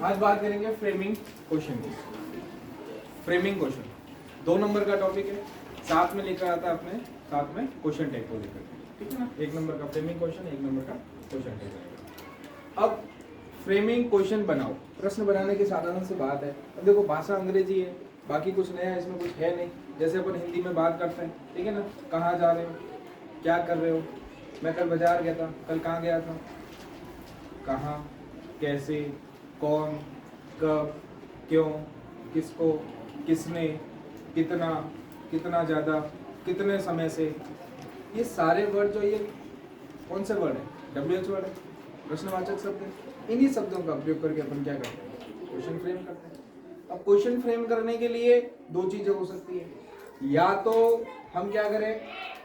आज बात करेंगे फ्रेमिंग क्वेश्चन की। फ्रेमिंग क्वेश्चन 2 नंबर का टॉपिक है, साथ में लेकर आता है अपने साथ में क्वेश्चन टैग को लेकर, ठीक है ना। 1 नंबर का फ्रेमिंग क्वेश्चन, 1 नंबर का क्वेश्चन टैग। अब फ्रेमिंग क्वेश्चन बनाओ, प्रश्न बनाने की साधारण सी बात है। अब देखो भाषा अंग्रेजी है, बाकी कुछ नया इसमें कुछ है नहीं। जैसे अपन हिंदी में बात करते हैं, ठीक है ना। कहाँ जा रहे हो, क्या कर रहे हो, मैं कल बाजार गया था, कल कहाँ गया था, कहाँ, कैसे, कौन, कब, क्यों, किसको, किसने, कितना, कितना ज़्यादा, कितने समय से, ये सारे वर्ड जो ये कौन से वर्ड है, WH वर्ड है, प्रश्नवाचक शब्द है। इन्हीं शब्दों का उपयोग करके अपन क्या करते हैं, क्वेश्चन फ्रेम करते हैं। अब क्वेश्चन फ्रेम करने के लिए 2 चीज़ें हो सकती है, या तो हम क्या करें,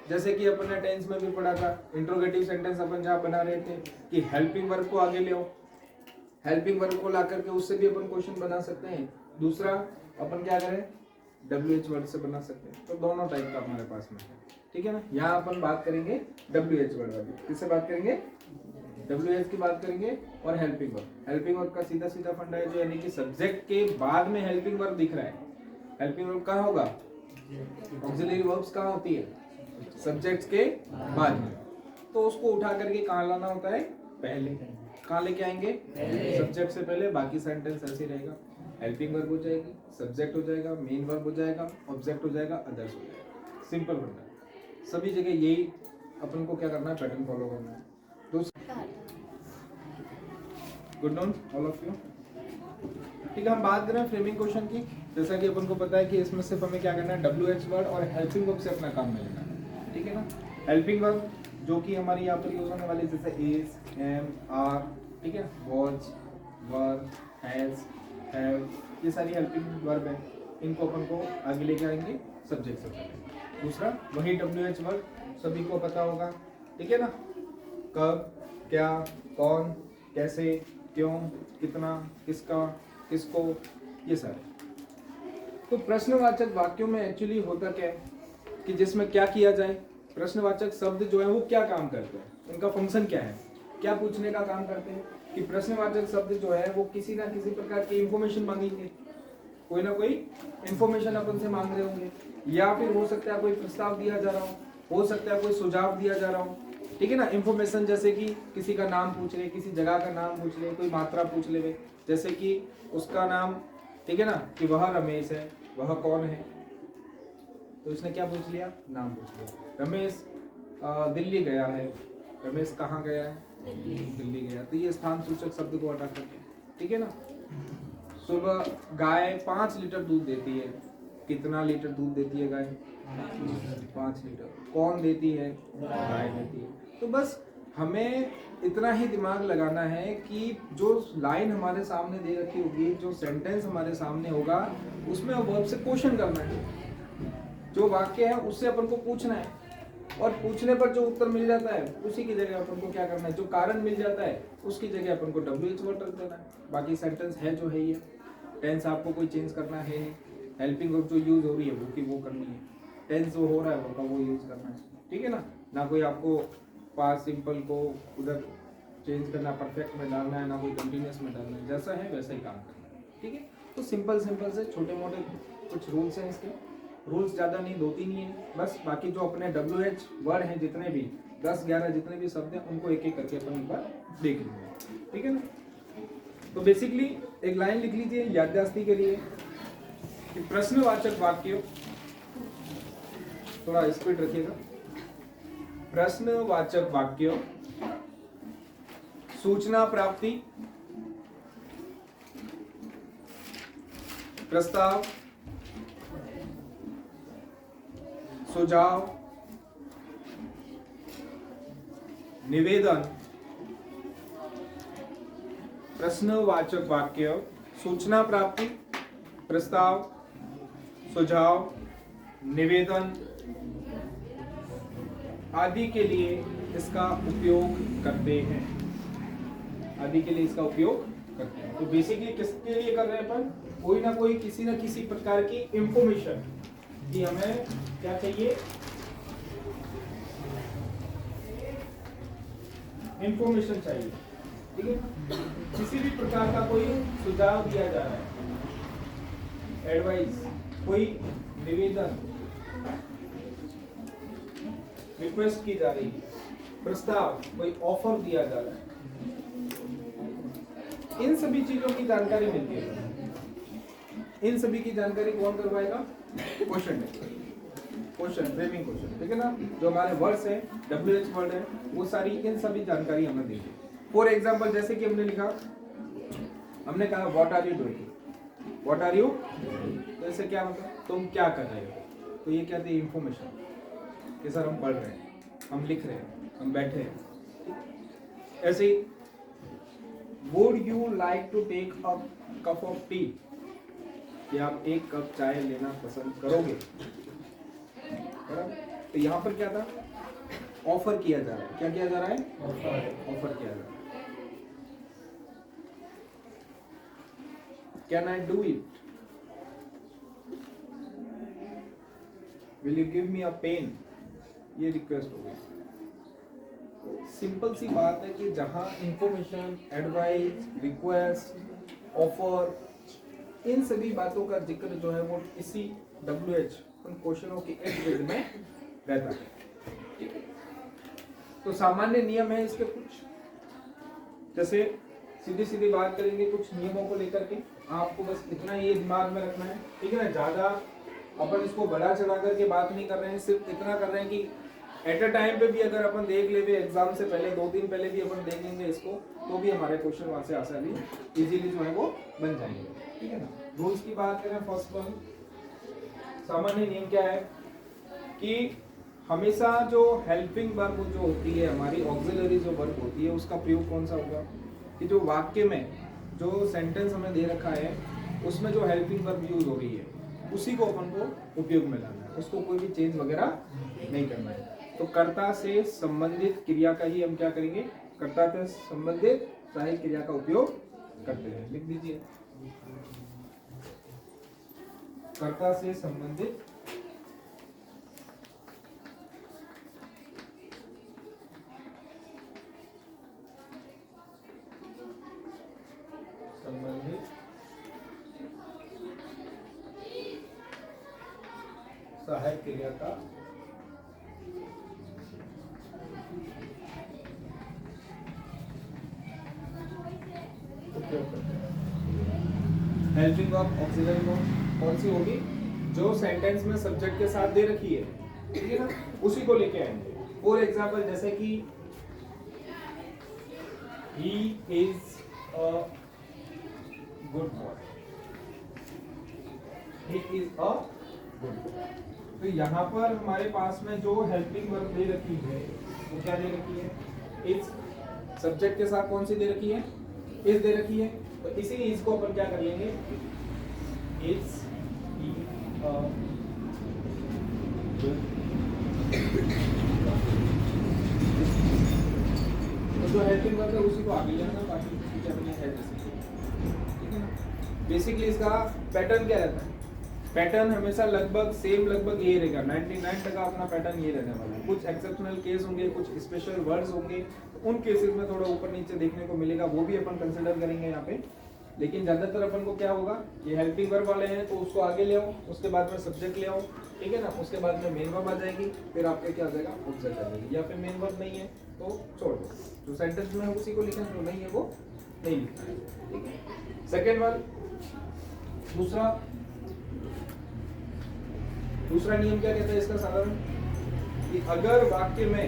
जैसे कि अपन ने टेंस में भी पढ़ा था, इंट्रोगेटिव सेंटेंस अपन जहाँ बना रहे थे कि हेल्पिंग वर्ब को आगे ले आओ, हेल्पिंग वर्ब को ला करके उससे भी अपन क्वेश्चन बना सकते हैं। दूसरा अपन क्या करें, WH वर्ड से बना सकते हैं। तो दोनों टाइप का हमारे पास में है, ठीक है ना। यहाँ अपन बात करेंगे WH वर्ड वाली, किससे बात करेंगे, WH की बात करेंगे। और हेल्पिंग वर्ब, हेल्पिंग वर्ब का सीधा सीधा फंडा है जो, यानी कि सब्जेक्ट के बाद में हेल्पिंग वर्ब दिख रहा है। हेल्पिंग वर्ब कहाँ होगा, ऑक्सिलरी वर्ब्स कहाँ होती है, सब्जेक्ट्स के बाद में। तो उसको उठा करके कहाँ लाना होता है, पहले। कहाँ लेके आएंगे, सब्जेक्ट से पहले। बाकी सेंटेंस ऐसे रहेगा, हेल्पिंग वर्ब हो जाएगी, सब्जेक्ट हो जाएगा, मेन वर्ब हो जाएगा, ऑब्जेक्ट हो जाएगा, अदर्स हो जाएगा। सिंपल बनता है सभी जगह, यही अपन को क्या करना है, पैटर्न फॉलो करना है। Good non all of you, ठीक है। हम बात करें फ्रेमिंग क्वेश्चन की। जैसा कि अपन को पता है कि इसमें सिर्फ हमें क्या करना है, WH वर्ड और हेल्पिंग वर्ब से अपना काम मिलेगा, ठीक है ना। हेल्पिंग वर्ब जो कि हमारी यहाँ पर यूज होने वाली, जैसे इज, एम, आर, ठीक है, वॉज, वर, हैज, हैव, ये सारी हेल्पिंग वर्ब है। इनको अपन को आगे लेके आएंगे सब्जेक्ट से पहले। दूसरा वही WH वर्ड सभी को पता होगा, ठीक है ना। कब, क्या, कौन, कैसे, क्यों, कितना, किसका, किसको, ये सारे। तो प्रश्नवाचक वाक्यों में एक्चुअली होता क्या है कि जिसमें क्या किया जाए, प्रश्नवाचक शब्द जो है वो क्या काम करते हैं, उनका फंक्शन क्या है, क्या पूछने का काम करते हैं। कि प्रश्नवाचक शब्द जो है वो किसी ना किसी प्रकार की इंफॉर्मेशन मांगेंगे, कोई ना कोई इंफॉर्मेशन अपन से मांग रहे होंगे, या फिर हो सकता है कोई प्रस्ताव दिया जा रहा हो सकता है कोई सुझाव दिया जा रहा हो, ठीक है ना। इंफॉर्मेशन जैसे कि किसी का नाम पूछ ले, किसी जगह का नाम पूछ ले, कोई मात्रा पूछ ले, जैसे कि उसका नाम, ठीक है ना, कि वह रमेश है, वह कौन है, तो इसने क्या पूछ लिया, नाम पूछ लिया। रमेश दिल्ली गया है, रमेश कहाँ गया है, दिल्ली गया। तो ये स्थान सूचक शब्द को हटा करके, ठीक है ना। सुबह गाय 5 लीटर दूध देती है, कितना लीटर दूध देती है गाय, 5 लीटर। कौन देती है, गाय देती है। तो बस हमें इतना ही दिमाग लगाना है कि जो लाइन हमारे सामने दे रखी होगी, जो सेंटेंस हमारे सामने होगा, उसमें वर्ब से क्वेश्चन करना है। जो वाक्य है उससे अपन को पूछना है, और पूछने पर जो उत्तर मिल जाता है उसी की जगह अपन को क्या करना है, जो कारण मिल जाता है उसकी जगह अपन को WH वर्ड रख देना है। बाकी सेंटेंस है जो है ही है, टेंस आपको कोई चेंज करना है नहीं। हेल्पिंग वर्ब जो यूज हो रही है वो की वो करनी है, टेंस जो हो रहा है वो का वो यूज करना है, ठीक है ना कोई आपको पास्ट सिंपल को उधर चेंज करना, परफेक्ट में डालना है, ना कोई कंटिन्यूस में डालना है, जैसा है वैसा ही काम करना है, ठीक है। तो सिंपल से छोटे मोटे कुछ रूल्स हैं इसके, रूल्स ज़्यादा नहीं, 2-3 ही हैं बस। बाकी जो अपने WH वर्ड हैं जितने भी 10-11 जितने भी शब्द हैं उनको एक एक करके अपन एक बार देख लेंगे, ठीक है ना। तो बेसिकली एक लाइन लिख लीजिए याददाश्ती के लिए कि प्रश्नवाचक वाक्य, थोड़ा स्पीड रखिएगा, प्रश्नवाचक वाक्य सूचना प्राप्ति, प्रस्ताव, सुझाव, निवेदन। प्रश्नवाचक वाक्य सूचना प्राप्ति, प्रस्ताव, सुझाव, निवेदन आदि के लिए इसका उपयोग करते हैं, आदि के लिए इसका उपयोग करते हैं। तो बेसिकली किसके लिए कर रहे हैं अपन, कोई ना कोई किसी न किसी प्रकार की इंफॉर्मेशन कि हमें क्या चाहिए, इंफॉर्मेशन चाहिए, ठीक है ना। किसी भी प्रकार का कोई सुझाव दिया जा रहा है, एडवाइस, कोई निवेदन, रिक्वेस्ट की जा रही है, प्रस्ताव, कोई ऑफर दिया जा रहा है, इन सभी चीजों की जानकारी मिलती है। इन सभी की जानकारी कौन करवाएगा? क्वेश्चन फ्रेमिंग क्वेश्चन, ठीक है ना। जो हमारे वर्ड्स है, WH वर्ड है, वो सारी इन सभी जानकारी हमें देंगे। फॉर एग्जाम्पल जैसे कि हमने लिखा, हमने कहा what are you doing, what are you, तो इससे क्या मतलब तुम क्या कर रहे हो, तो ये क्या थी? इंफॉर्मेशन कि सर हम पढ़ रहे हैं, हम लिख रहे हैं, हम बैठे हैं। ऐसे ही would you like to take a cup of tea, कि आप एक कप चाय लेना पसंद करोगे, तो यहाँ पर क्या था? ऑफर किया जा रहा है। क्या किया जा रहा है? ऑफर किया जा रहा है। Can I do it, will you give me a pen, ये रिक्वेस्ट हो गई। सिंपल सी बात है कि जहां इंफॉर्मेशन, एडवाइस, रिक्वेस्ट, ऑफर, इन सभी बातों का जिक्र जो है वो इसी WH उन क्वेश्चनों के इर्द गिर्द में रहता है। तो सामान्य नियम है इसके कुछ, जैसे सीधी सीधी बात करेंगे कुछ नियमों को लेकर के। आपको बस इतना ये दिमाग में रखना है, ठीक है ना। ज्यादा अपन इसको बढ़ा चढ़ा करके बात नहीं कर रहे हैं, सिर्फ इतना कर रहे हैं कि एट अ टाइम पे भी अगर अपन देख ले, एग्जाम से पहले 2 दिन पहले भी अपन देख लेंगे इसको, तो भी हमारे क्वेश्चन वहां से आसानी इजीली जो है वो बन जाएंगे, ठीक है ना। रूल्स की बात करें, फर्स्ट वन, सामान्य नियम क्या है कि हमेशा जो हेल्पिंग वर्ब जो होती है, हमारी ऑक्सिलरी जो वर्ब होती है, उसका प्रयोग कौन सा होगा? कि जो वाक्य में जो सेंटेंस हमें दे रखा है उसमें जो हेल्पिंग वर्ब यूज हो रही है उसी को अपन को उपयोग में लाना है, उसको कोई भी चेंज वगैरह नहीं करना है। तो कर्ता से संबंधित क्रिया का ही हम क्या करेंगे? कर्ता से संबंधित सहायक क्रिया का उपयोग करते हैं। लिख दीजिए, कर्ता से संबंधित सहायक क्रिया का उपयोग करते हैं। हेल्पिंग वर्ब, ऑक्सिलरी वर्ब कौन सी होगी? जो सेंटेंस में सब्जेक्ट के साथ दे रखी है, ठीक है ना, उसी को लेके आएंगे। फॉर एग्जाम्पल जैसे कि he is a good boy, he is a good boy। तो यहाँ पर हमारे पास में जो हेल्पिंग वर्ब दे रखी है वो क्या दे रखी है? इस सब्जेक्ट के साथ कौन सी दे रखी है? इस दे रखी है। तो इसी इस को अपन क्या कर लेंगे? इज ही अ गुड, तो जो हेल्पिंग वर्ब है उसी को आगे लेना, बाकी क्या बने है जैसे, ठीक है ना। बेसिकली इसका पैटर्न क्या रहता है? पैटर्न हमेशा लगभग सेम, लगभग ये रहेगा। 99% अपना पैटर्न ये रहने वाला है। कुछ एक्सेप्शनल केस होंगे, कुछ स्पेशल वर्ड्स होंगे, उन केसेस में थोड़ा ऊपर नीचे देखने को मिलेगा, वो भी अपन कंसिडर करेंगे यहाँ पे। लेकिन ज्यादातर अपन को क्या होगा, ये हेल्पिंग वर्ब वाले हैं तो उसको आगे ले आओ, उसके बाद में सब्जेक्ट ले आओ, ठीक है ना। उसके बाद में मेन वर्ब आ जाएगी, फिर आपके क्या आ जाएगा? ऑब्जेक्ट आ जाएगी। या फिर मेन वर्ब नहीं है तो छोड़ दो, जो सेंटेंस में है उसी को लिखना, जो नहीं है वो नहीं लिखना है, ठीक है। सेकेंड वन, दूसरा नियम क्या कहता है इसका? साधारण कि अगर वाक्य में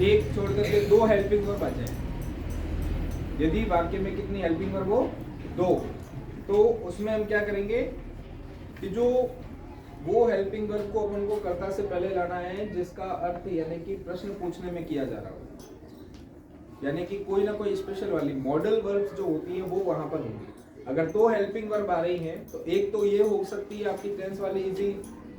एक छोड़ करके 2 हेल्पिंग वर्ब आ जाए, यदि वाक्य में कितनी हेल्पिंग वर्ब हो? 2, तो उसमें हम क्या करेंगे कि जो वो हेल्पिंग वर्ब को अपन को कर्ता से पहले लाना है जिसका अर्थ यानी कि प्रश्न पूछने में किया जा रहा हो, यानी कि कोई ना कोई स्पेशल वाली मॉडल वर्ब जो होती है वो वहां पर होगी। अगर 2 हेल्पिंग वर्ब आ रही हैं तो एक तो ये हो सकती है आपकी टेंस वाली इजी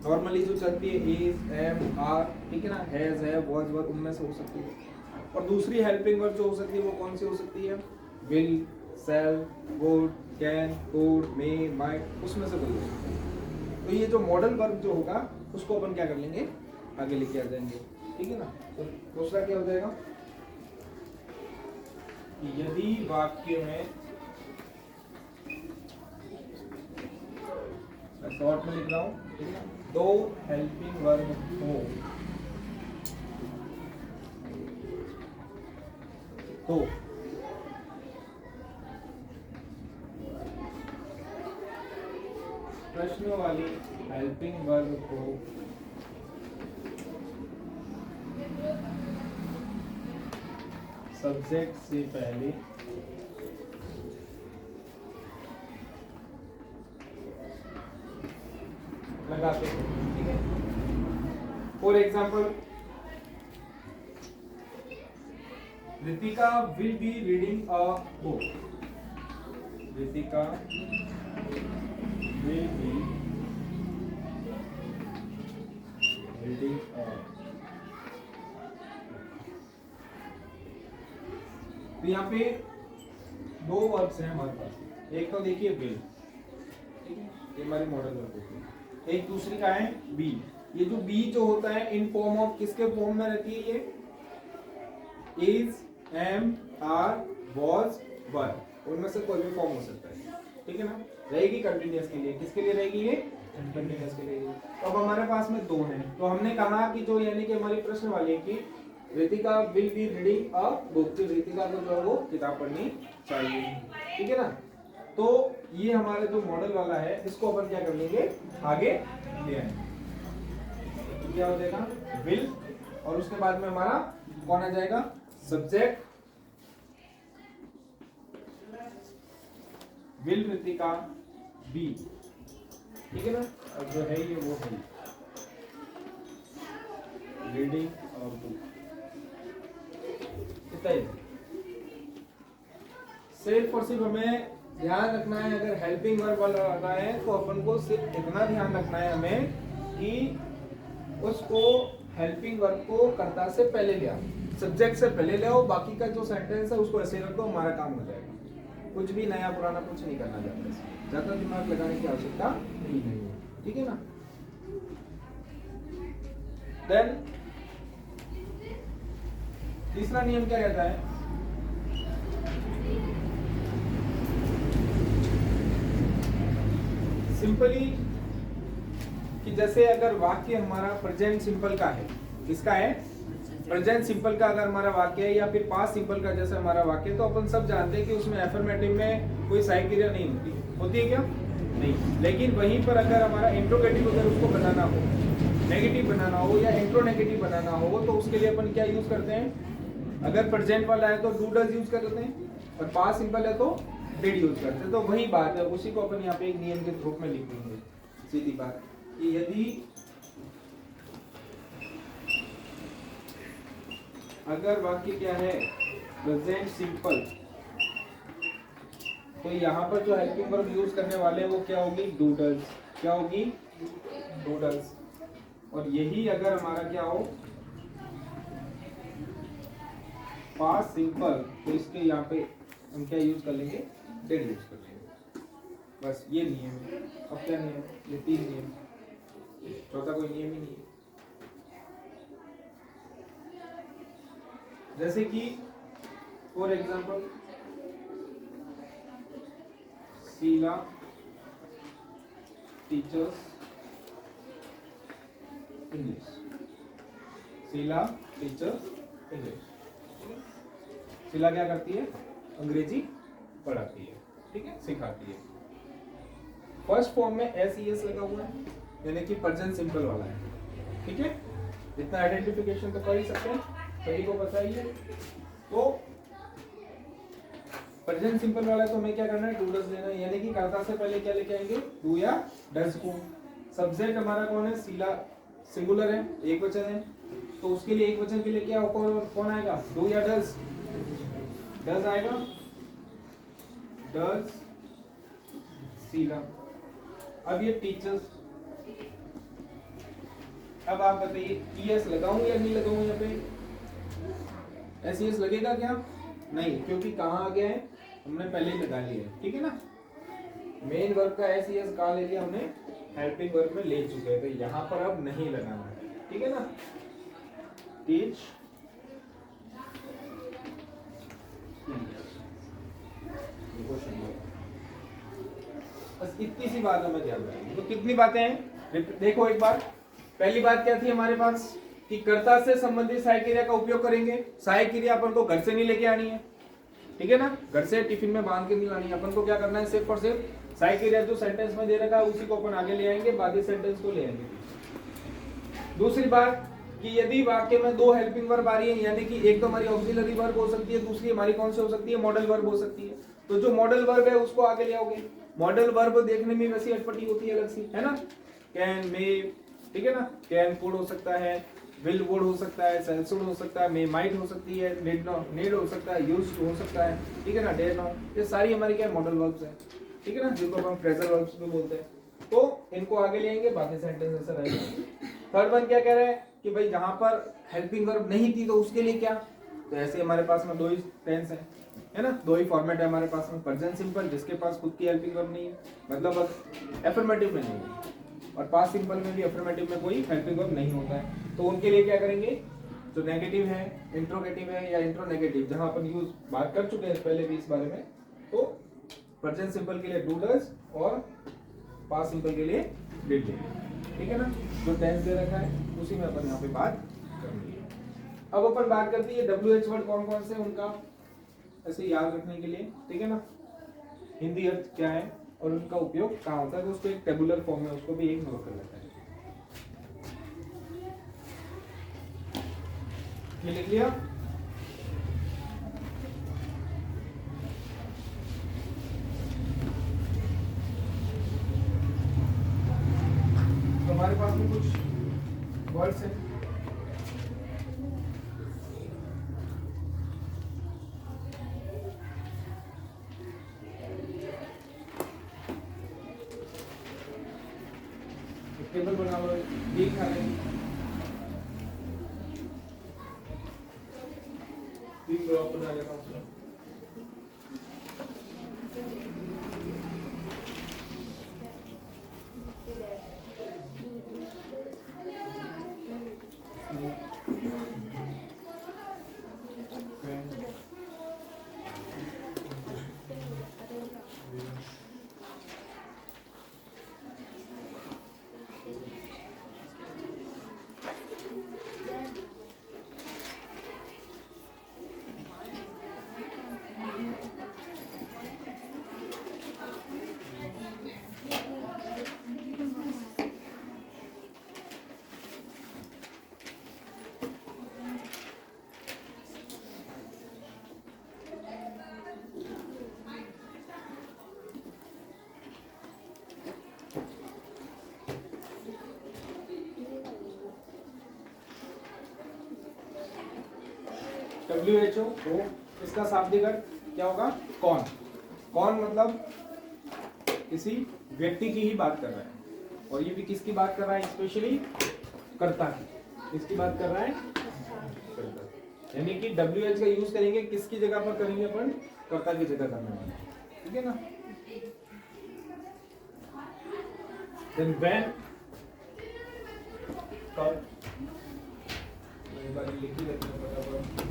नॉर्मली जो चलती है, इज, एम, आर, ठीक है ना, हैज, है, वाज, वर, उनमें से हो सकती है। और दूसरी हेल्पिंग वर्ब जो हो सकती है वो कौन सी हो सकती है? Will, shall, would, can, could, may, might, उसमें से कोई हो सकती है। तो ये जो मॉडल वर्ब जो होगा उसको अपन क्या कर लेंगे? आगे लेके आ जाएंगे, ठीक है ना। तो दूसरा क्या हो जाएगा? यदि वाक्य में, मैं शॉर्ट में लिख रहा हूं, ठीक है, दो हेल्पिंग वर्ब हो तो प्रश्न वाली हेल्पिंग वर्ब को सब्जेक्ट से पहले लगाते हैं, ठीक है। For example, Ritika will be reading a book. Ritika will be reading a, तो यहाँ पे दो वर्ब्स हैं हमारे पास। एक तो देखिए विल, ठीक है, ये हमारी मॉडल वर्ब होती है। एक दूसरी का है बी। ये जो बी जो होता है इन फॉर्म ऑफ किसके फॉर्म में रहती है? ये इज, एम, आर, वॉज, वर, उनमें से कोई भी फॉर्म हो सकता है, ठीक है ना। रहेगी कंटिन्यूअस के लिए। किसके लिए रहेगी ये? कंटिन्यूअस के लिए। तो अब हमारे पास में दो हैं, तो हमने कहा कि जो यानी कि हमारी प्रश्न वाली है कि Ritika will be reading a book, Ritika को जो है वो किताब पढ़नी चाहिए, ठीक है ना। तो ये हमारे जो मॉडल वाला है इसको अपन क्या कर लेंगे, आगे ले आएंगे। क्या हो जाएगा? विल, और उसके बाद में हमारा कौन आ जाएगा? सब्जेक्ट। विल रितिका बी, ठीक है ना। अब जो है ये वो है रीडिंग अ बुक। सिर्फ और सिर्फ हमें ध्यान रखना है, अगर हेल्पिंग वर्ब वाला आता है तो अपन को सिर्फ इतना ध्यान रखना है हमें कि उसको हेल्पिंग वर्ब को कर्ता से पहले ले आओ, सब्जेक्ट से पहले ले आओ। बाकी का जो सेंटेंस है उसको ऐसे रखो, हमारा काम हो जाएगा। कुछ भी नया पुराना कुछ नहीं करना चाहते, ज्यादा दिमाग लगाने की आवश्यकता नहीं है, ठीक है ना। देन तीसरा नियम क्या कहता है? सिंपली कि जैसे अगर वाक्य हमारा प्रेजेंट सिंपल का है, किसका है? प्रेजेंट सिंपल का अगर हमारा वाक्य है या फिर पास्ट सिंपल का जैसे हमारा वाक्य, तो अपन सब जानते हैं कि उसमें एफर्मेटिव में कोई सहायक क्रिया नहीं होती। होती है क्या? नहीं। लेकिन वहीं पर अगर हमारा इंट्रोगेटिव अगर उसको बनाना हो, नेगेटिव बनाना हो या इंट्रो नेगेटिव बनाना हो, तो उसके लिए अपन क्या यूज करते हैं? अगर प्रेजेंट वाला है तो डू डज यूज करते हैं, और पास्ट सिंपल है तो डिड यूज करते हैं। तो वही बात है, उसी को अपन यहाँ पे एक नियम के रूप में लिख देंगे। सीधी बात कि यदि अगर वाक्य क्या है प्रेजेंट सिंपल, तो यहाँ पर जो हेल्पिंग वर्ब यूज करने वाले हैं वो क्या होगी? Do does. क्या होगी? Do does. और यही अगर हमारा क्या हो पास्ट सिंपल, तो इसके यहाँ पे हम क्या यूज कर लेंगे? डिड यूज कर लेंगे। बस ये नियम है। अब क्या नियम? ये तीन नियम, चौथा कोई नियम ही नहीं है। जैसे कि for example, Sheela teachers English. Sheela teachers English. Sheela क्या करती है? अंग्रेजी पढ़ाती है, ठीक है, सिखाती है। फर्स्ट फॉर्म में एस ई एस लगा हुआ है, यानी कि प्रेजेंट सिंपल वाला है, ठीक है। इतना आइडेंटिफिकेशन तो कर ही सकते हैं, सभी को पता ही है। तो प्रेजेंट सिंपल वाला तो हमें क्या करना है? डू डज लेना है, यानी कि कर्ता से पहले क्या लेके आएंगे? डू या डज को। सब्जेक्ट हमारा कौन है? शीला सिंगुलर है, एक वचन है, तो उसके लिए एक वचन के लिए क्या कौन आएगा? डू या डज? डज आएगा, डज शीला। अब ये टीचर्स, अब आप बताइए ईएस लगाऊं या नहीं लगाऊं? यहाँ पे एसईएस लगेगा क्या? नहीं, क्योंकि कहाँ आ गया है? हमने पहले ही लगा लिया है, ठीक है ना। मेन वर्ब का एसईएस कहाँ ले लिया हमने? हेल्पिंग वर्ब में ले चुके हैं, तो यहाँ पर अब नहीं लगाना है, ठीक है ना। Teach question. बस इतनी सी बात हमें ध्यान रखनी। तो कितनी बातें हैं देखो एक बार। पहली बात क्या थी हमारे पास कि कर्ता से संबंधित सहायक क्रिया का उपयोग करेंगे। सहायक क्रिया अपन को घर से नहीं लेके आनी है, ठीक है ना, घर से टिफिन में बांध के नहीं लानी है। अपन को क्या करना है, सिर्फ और सिर्फ सहायक क्रिया जो सेंटेंस में दे रखा है उसी को अपन आगे ले आएंगे, बाकी सेंटेंस को ले आएंगे। दूसरी बात कि यदि वाक्य में दो हेल्पिंग वर्ब आ रही है, यानी कि एक तो हमारी ऑक्सिलरी वर्ब हो सकती है, दूसरी हमारी कौन सी हो सकती है, मॉडल वर्ब हो सकती है। तो जो मॉडल वर्ब है उसको आगे ले आओगे। मॉडल वर्ब देखने में वैसी अटपटी होती है अलग सी, है ना। कैन, मे, ठीक है ना, कैन कुड हो सकता है, विल वुड हो सकता है, शैल शुड हो सकता है, मे माइट हो सकती है, नीड हो सकता है, यूज्ड हो सकता है, ठीक है ना, डेयर नाउ, ये सारी हमारी क्या मॉडल वर्ब्स हैं, ठीक है ना, जिनको हम फ्रेजल वर्ब्स भी बोलते हैं। तो इनको आगे ले आएंगे, बाकी सेंटेंस ऐसा रहेगा। थर्ड वन क्या कह रहे हैं कि भाई जहां पर हेल्पिंग वर्ब नहीं थी तो उसके लिए क्या, तो ऐसे हमारे पास में दो ही टेंस है ना, दो ही फॉर्मेट है हमारे पास में, प्रेजेंट सिंपल जिसके पास खुद की हेल्पिंग वर्ब नहीं है, मतलब एफर्मेटिव में नहीं है, और पास्ट सिंपल में भी अफर्मेटिव में कोई हेल्पिंग वर्ब नहीं होता है। तो उनके लिए क्या करेंगे, जो नेगेटिव है, इंट्रोगेटिव है या इंट्रोनेगेटिव, जहां अपन यूज बात कर चुके हैं पहले भी इस बारे में, तो प्रेजेंट सिंपल के लिए डू डज और पास्ट सिंपल के लिए डिड डिड, ठीक है ना। जो टेंस दे रखा है उसी में अपन यहाँ पे बात करेंगे। अब अपन बात करते हैं WH वर्ड कौन कौन से, उनका ऐसे याद रखने के लिए, ठीक है ना, हिंदी अर्थ क्या है और उनका उपयोग कहाँ होता है, तो उसको एक टेबुलर फॉर्म में उसको भी एक नोट कर लेता है। ये लिख लिया। तो हमारे पास में कुछ वर्ड्स हैं, टेबल बना लो, देख खा लेंगे, तीन ब्लॉक बना लेता हूँ। WHO तो इसका शाब्दिक अर्थ क्या होगा, कौन। कौन मतलब किसी व्यक्ति की ही बात कर रहा है, और ये भी किसकी बात कर रहा है, स्पेशली कर्ता की, किसकी बात कर रहा है, कर्ता। यानी कि WH का यूज करेंगे किसकी जगह पर करेंगे, अपन कर्ता की जगह करने वाले, ठीक है ना। Then when, कब, एक बार लिख ही लेते हैं फटाफट,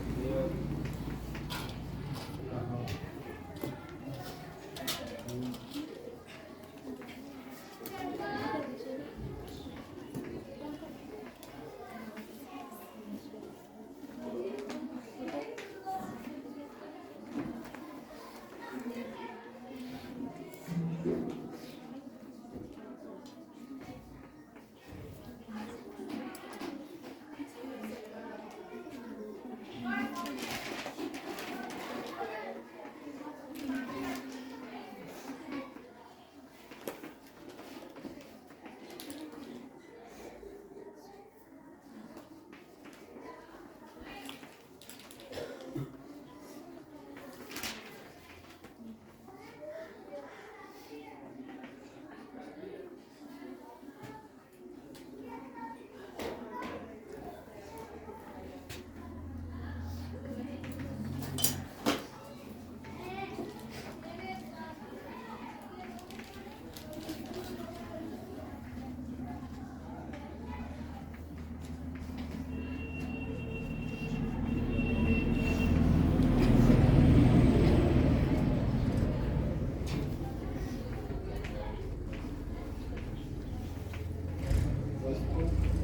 वस्तु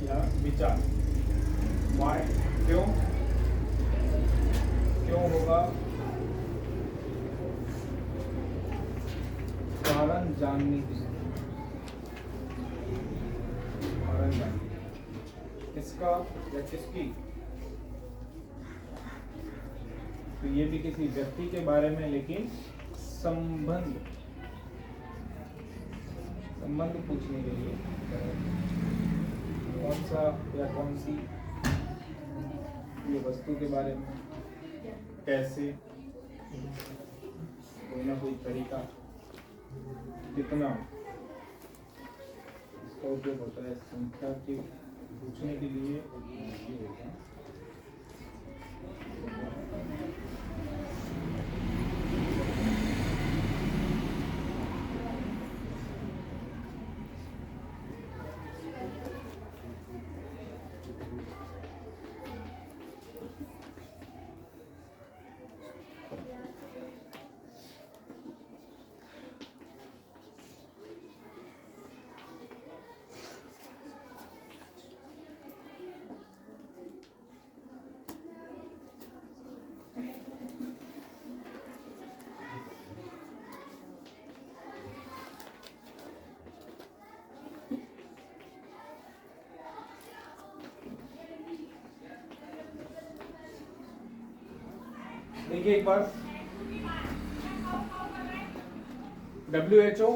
या विचार। वाई, क्यों, क्यों होगा, कारण जानने के लिए, कारण जानने, किसका या किसकी, तो ये भी किसी व्यक्ति के बारे में, लेकिन संबंध पूछने के लिए कौन सा या कौन सी, ये वस्तु के बारे में, कैसे, कोई ना कोई तरीका, कितना, इसका उपयोग होता है संख्या के पूछने के लिए। ये होगा देखिए एक बार, WHO,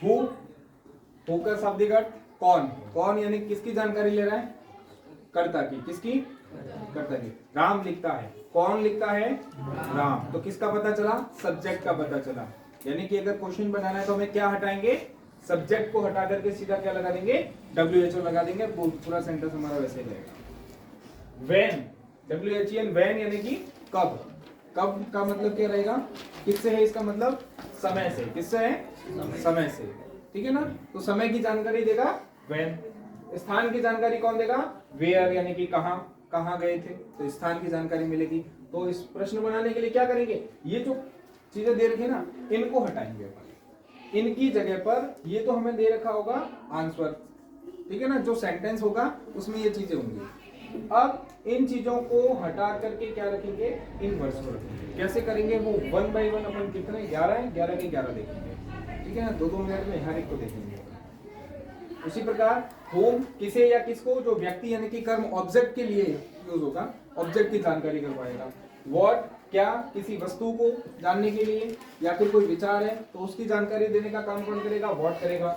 हु का शाब्दिक अर्थ कौन, कौन यानी किसकी जानकारी ले रहा है, कर्ता की, किसकी, कर्ता की। राम लिखता है, कौन लिखता है, राम, तो किसका पता चला, सब्जेक्ट का पता चला। यानी कि अगर क्वेश्चन बनाना है तो हमें क्या हटाएंगे, सब्जेक्ट को हटा करके सीधा क्या लगा देंगे, WHO लगा देंगे, पूरा सेंटेंस हमारा वैसे रहेगा। व्हेन, WHEN, व्हेन यानी कि कब, कब का मतलब क्या रहेगा, किससे है, इसका मतलब समय से, किससे है, समय से, ठीक है ना। तो समय की जानकारी देगा व्हेन, स्थान की जानकारी कौन देगा, वेयर यानी कि कहां, कहां गए थे, तो स्थान की जानकारी मिलेगी। तो इस प्रश्न बनाने के लिए क्या करेंगे, ये जो चीजें दे रखी है ना, इनको हटाएंगे अपन, इनकी जगह पर ये तो हमें दे रखा होगा आंसर, ठीक है ना, जो सेंटेंस होगा उसमें ये चीजें होंगी। अब इन चीजों को हटा करके क्या रखेंगे, इन वर्ड्स को रखेंगे। कैसे करेंगे वो 1 बाय 1 अपन कितने, 11 है, 11 के 11 देखेंगे, ठीक है ना, 2-2 मिनट में हर एक को देखेंगे। उसी प्रकार होम, किसे या किसको, जो व्यक्ति यानी कि कर्म ऑब्जेक्ट के लिए यूज होगा, ऑब्जेक्ट की जानकारी करवाएगा। व्हाट, क्या, किसी वस्तु को जानने के लिए, या फिर कोई विचार है तो उसकी जानकारी देने का काम कौन करेगा, व्हाट करेगा।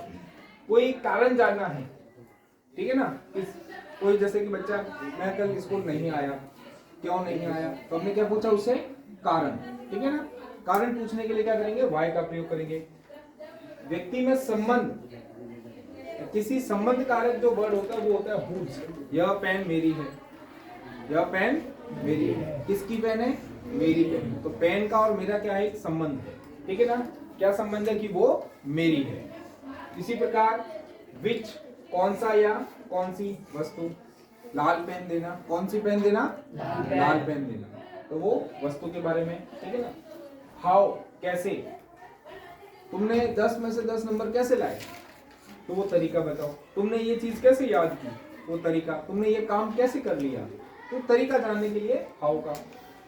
कोई कारण जानना है, ठीक है ना, कोई जैसे कि बच्चा, मैं कल स्कूल नहीं आया, क्यों नहीं आया, तो हमने क्या पूछा उससे, कारण, ठीक है ना। कारण पूछने के लिए क्या करेंगे, वाई का प्रयोग करेंगे। व्यक्ति में संबंध, किसी संबंध कारक जो वर्ड होता है वो होता है हुज। यह पेन मेरी है, यह पेन मेरी है, किसकी पेन है, मेरी पेन है। तो पेन का और मेरा क्या है, एक संबंध है, ठीक है ना, क्या संबंध है कि वो मेरी है। इसी प्रकार विच, कौन सा या कौन सी वस्तु, लाल पेन देना, कौन सी पेन देना, लाल पेन देना, तो वो वस्तु के बारे में, ठीक है ना। हाउ, कैसे, तुमने 10 में से 10 नंबर कैसे लाए, तो वो तरीका बताओ। तुमने ये चीज कैसे याद की, वो तरीका। तुमने ये काम कैसे कर लिया, तो तरीका जानने के लिए हाउ का।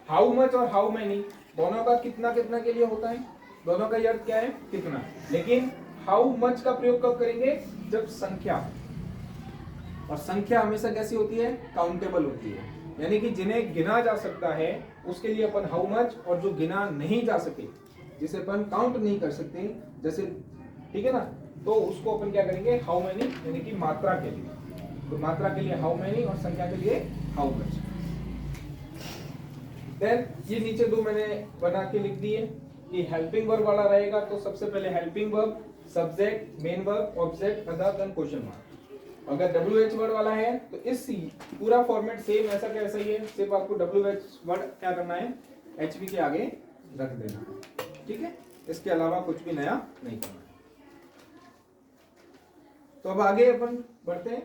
हाउ मच और हाउ मैनी दोनों का कितना कितना के लिए होता है, दोनों का अर्थ क्या है, कितना। लेकिन हाउ मच का प्रयोग कब करेंगे, जब संख्या, और संख्या हमेशा कैसी होती है, काउंटेबल होती है, यानी कि जिन्हें गिना जा सकता है उसके लिए अपन हाउ मच, और जो गिना नहीं जा सके, जिसे अपन काउंट नहीं कर सकते, जैसे, ठीक है ना, तो उसको अपन क्या करेंगे, हाउ मेनी, यानी कि मात्रा के लिए। तो मात्रा के लिए हाउ मेनी और संख्या के लिए हाउ मच। देन ये नीचे दो मैंने बना के लिख दिए कि हेल्पिंग वर्ब वाला रहेगा, तो सबसे पहले helping verb, subject, main verb, object, other, then question mark. अगर WH वर्ड वाला है तो इस पूरा फॉर्मेट सेम ऐसा कैसा ही है, सिर्फ आपको WH वर्ड क्या करना है, HV के आगे रख देना, ठीक है, इसके अलावा कुछ भी नया नहीं करना है। तो अब आगे अपन बढ़ते हैं।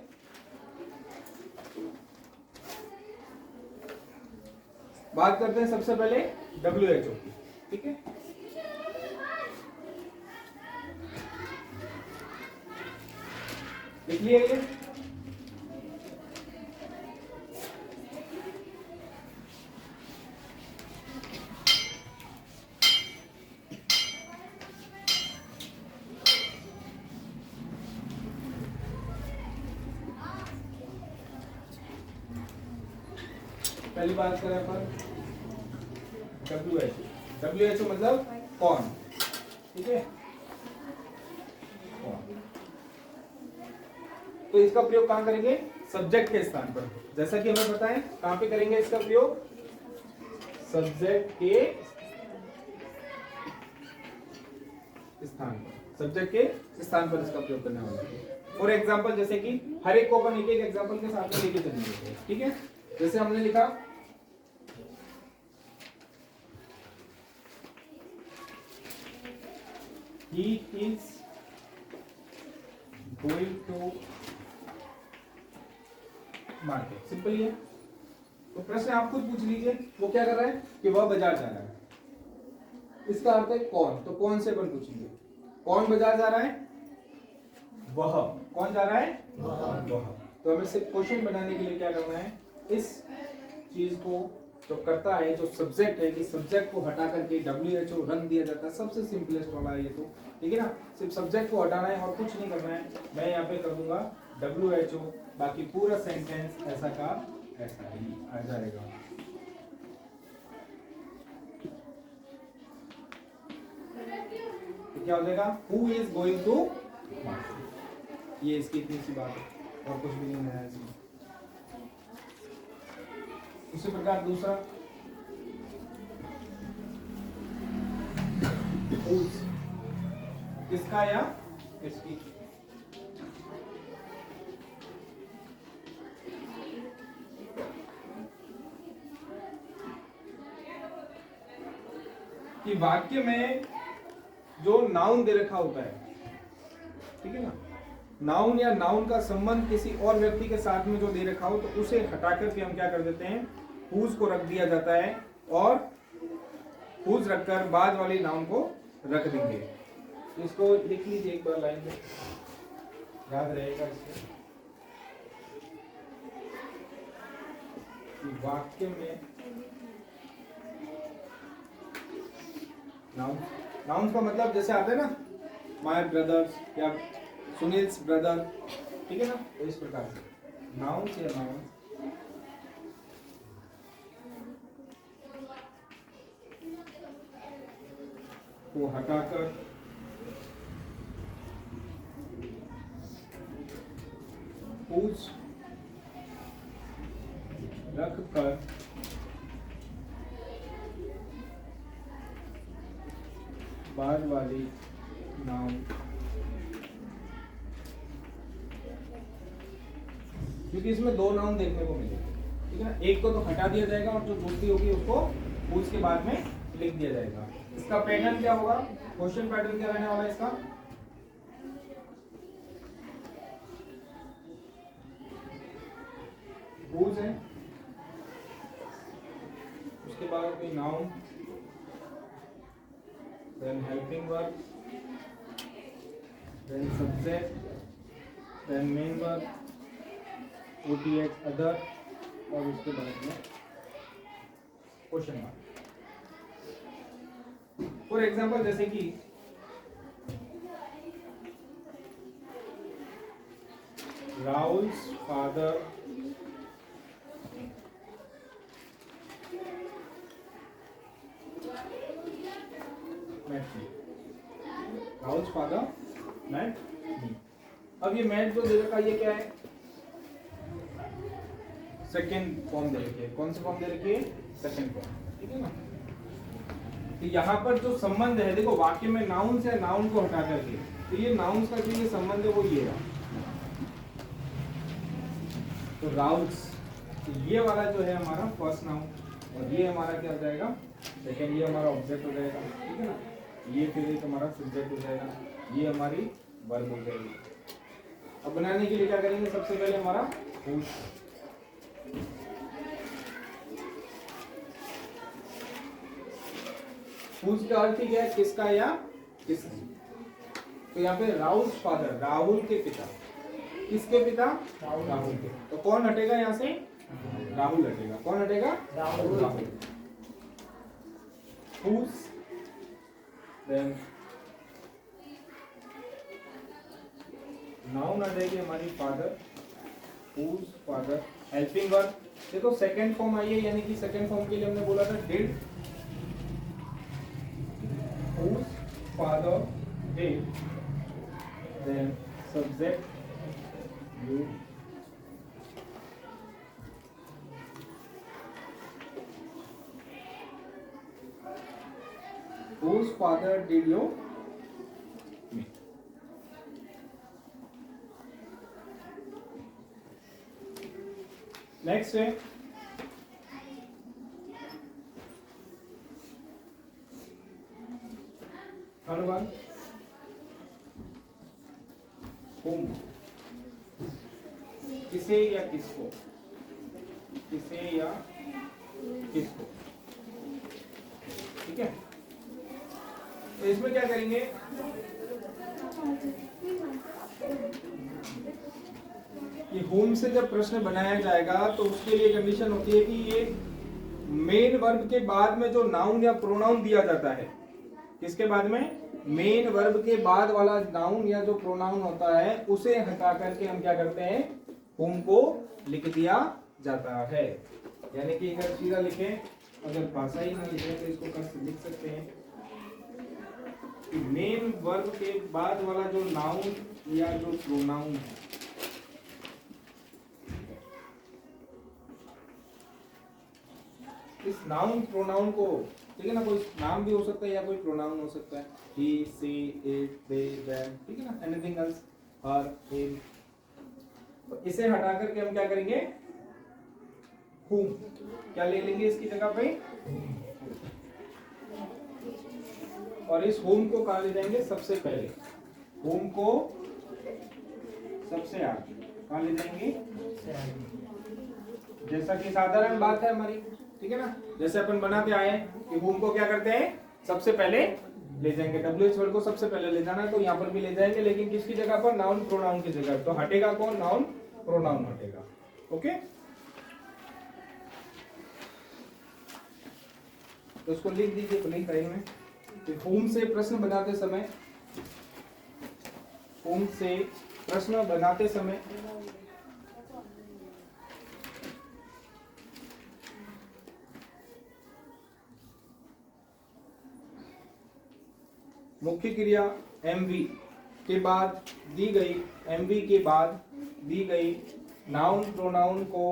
बात करते हैं सबसे पहले WHO की, ठीक है। लिख लिया ये पहली बात करें अपन WHO मतलब कौन, ठीक है। कौन, तो इसका प्रयोग कहां करेंगे? सब्जेक्ट के स्थान पर। जैसा कि हमें पता है कहां पे करेंगे इसका प्रयोग? सब्जेक्ट के स्थान पर, सब्जेक्ट के स्थान पर इसका प्रयोग करने वाला है। फॉर एग्जाम्पल जैसे कि हर एक को अपन एक एक एग्जाम्पल के साथ में लेके चलेंगे, ठीक है। जैसे हमने लिखा he is going to market, simple ही है। तो प्रश्न आप खुद पूछ लीजिए वो क्या कर रहा है कि वह बाजार जा रहा है। इसका अर्थ है कौन, तो कौन से अपन पूछेंगे? कौन बाजार जा रहा है? वह। कौन जा रहा है? वह। तो हमें सिर्फ क्वेश्चन बनाने के लिए क्या करना है, इस चीज को जो करता है, जो सब्जेक्ट है, कि सब्जेक्ट को हटा करके WHO रंग दिया जाता है। सबसे सिंपलेस्ट वाला है ये, तो ठीक है ना। सिर्फ सब्जेक्ट को हटाना है और कुछ नहीं करना है। मैं यहाँ पे कर दूंगा WHO, बाकी पूरा सेंटेंस ऐसा का ऐसा ही आ जाएगा। तो क्या हो जाएगा? Who is going to market. ये इसकी इतनी सी बात है और कुछ भी नहीं है इसमें। उसी प्रकार दूसरा किसका या किसकी? कि वाक्य में जो नाउन दे रखा होता है, ठीक है ना, नाउन या नाउन का संबंध किसी और व्यक्ति के साथ में जो दे रखा हो, तो उसे हटा करके हम क्या कर देते हैं, हुज को रख दिया जाता है और हुज रखकर बाद वाली नाउन को रख देंगे। इसको लिख लीजिए एक बार लाइन में, याद रहेगा इसको। वाक्य में नाउन का मतलब जैसे आते हैं ना, माय ब्रदर्स या सुनील्स ब्रदर, ठीक है ना, तो इस प्रकार से नाउन या नाउन को हटाकर हुज रख कर बाद वाली नाउन, क्योंकि इसमें दो नाउन देखने को मिलेंगे, ठीक है ना। एक को तो हटा दिया जाएगा और जो दूसरी होगी उसको हुज के बाद में लिख दिया जाएगा। इसका पैटर्न क्या होगा, क्वेश्चन पैटर्न क्या रहने वाला है इसका? हुज है, उसके बाद कोई noun, then helping verb, then subject, then main verb, OTH other, और उसके बाद में क्वेश्चन मार्क। फॉर एग्जांपल जैसे कि Rahul's father Rahul's father met me. अब ये मैट जो दे रखा है ये क्या है? सेकेंड फॉर्म दे रखी है। कौन सी फॉर्म दे रखी है? सेकेंड फॉर्म, ठीक है ना। तो यहाँ पर जो संबंध है, देखो वाक्य में नाउन से नाउन को हटा करके, तो ये नाउन का जो ये संबंध है वो ये है, तो राउल्स, तो ये वाला जो है हमारा फर्स्ट नाउन और ये हमारा क्या हो जाएगा? सेकेंड। ये हमारा ऑब्जेक्ट हो जाएगा, ठीक है ना। ये फिर एक हमारा सब्जेक्ट हो जाएगा, ये हमारी वर्ब हो जाएगी। अब बनाने के लिए क्या करेंगे? सबसे पहले हमारा हुज, हुज का अर्थ ही क्या है? किसका या किसकी। तो यहाँ पे राहुल फादर, राहुल के पिता, किसके पिता? राहुल के। तो कौन हटेगा यहाँ से? राहुल हटेगा। कौन हटेगा? राहुल। हुज, देन नाउन आ जाएगी हमारी father, whose father helping verb, देखो सेकंड फॉर्म आई है, यानी कि सेकंड फॉर्म के लिए हमने बोला था did, whose father did, then subject you, whose father did you meet. Next है थर्ड वन, whom, किसे या किसको, किसे या किसको, ठीक है। तो इसमें क्या करेंगे, कि होम से जब प्रश्न बनाया जाएगा तो उसके लिए कंडीशन होती है कि ये मेन वर्ब के बाद में जो नाउन या प्रोनाउन दिया जाता है, किसके बाद में, मेन वर्ब के बाद वाला नाउन या जो प्रोनाउन होता है उसे हटा करके हम क्या करते हैं, होम को लिख दिया जाता है। यानी कि अगर सीधा लिखे, अगर भाषा ही ना लिखे तो इसको कैसे लिख सकते हैं कि मेन वर्ब के बाद वाला जो नाउन या जो प्रोनाउन है, इस नाउन प्रोनाउन को, ठीक है ना, कोई नाम भी हो सकता है या कोई प्रोनाउन हो सकता है, ही, सी, इट, दे, देम, ठीक है ना, एनीथिंग एल्स, हर, हिम, तो इसे हटा करके हम क्या करेंगे, हुम, क्या ले लेंगे इसकी जगह पे, और इस होम को कहाँ ले जाएंगे, सबसे पहले, होम को सबसे आगे कहाँ ले जाएंगे, जैसा कि साधारण बात है हमारी, ठीक है ना, जैसे अपन बनाते आए कि होम को क्या करते हैं, सबसे पहले ले जाएंगे, WH वर्ड को सबसे पहले ले जाना है, तो यहाँ पर भी ले जाएंगे, लेकिन किसकी जगह पर, नाउन प्रोनाउन की जगह, तो हटेगा कौन, नाउन प्रोनाउन हटेगा, ओके। तो उसको लिख दीजिए प्लेन टाइम में, कि होम से प्रश्न बनाते समय, होम से प्रश्न बनाते समय मुख्य क्रिया MV के बाद दी गई, MV के बाद दी गई नाउन प्रोनाउन को,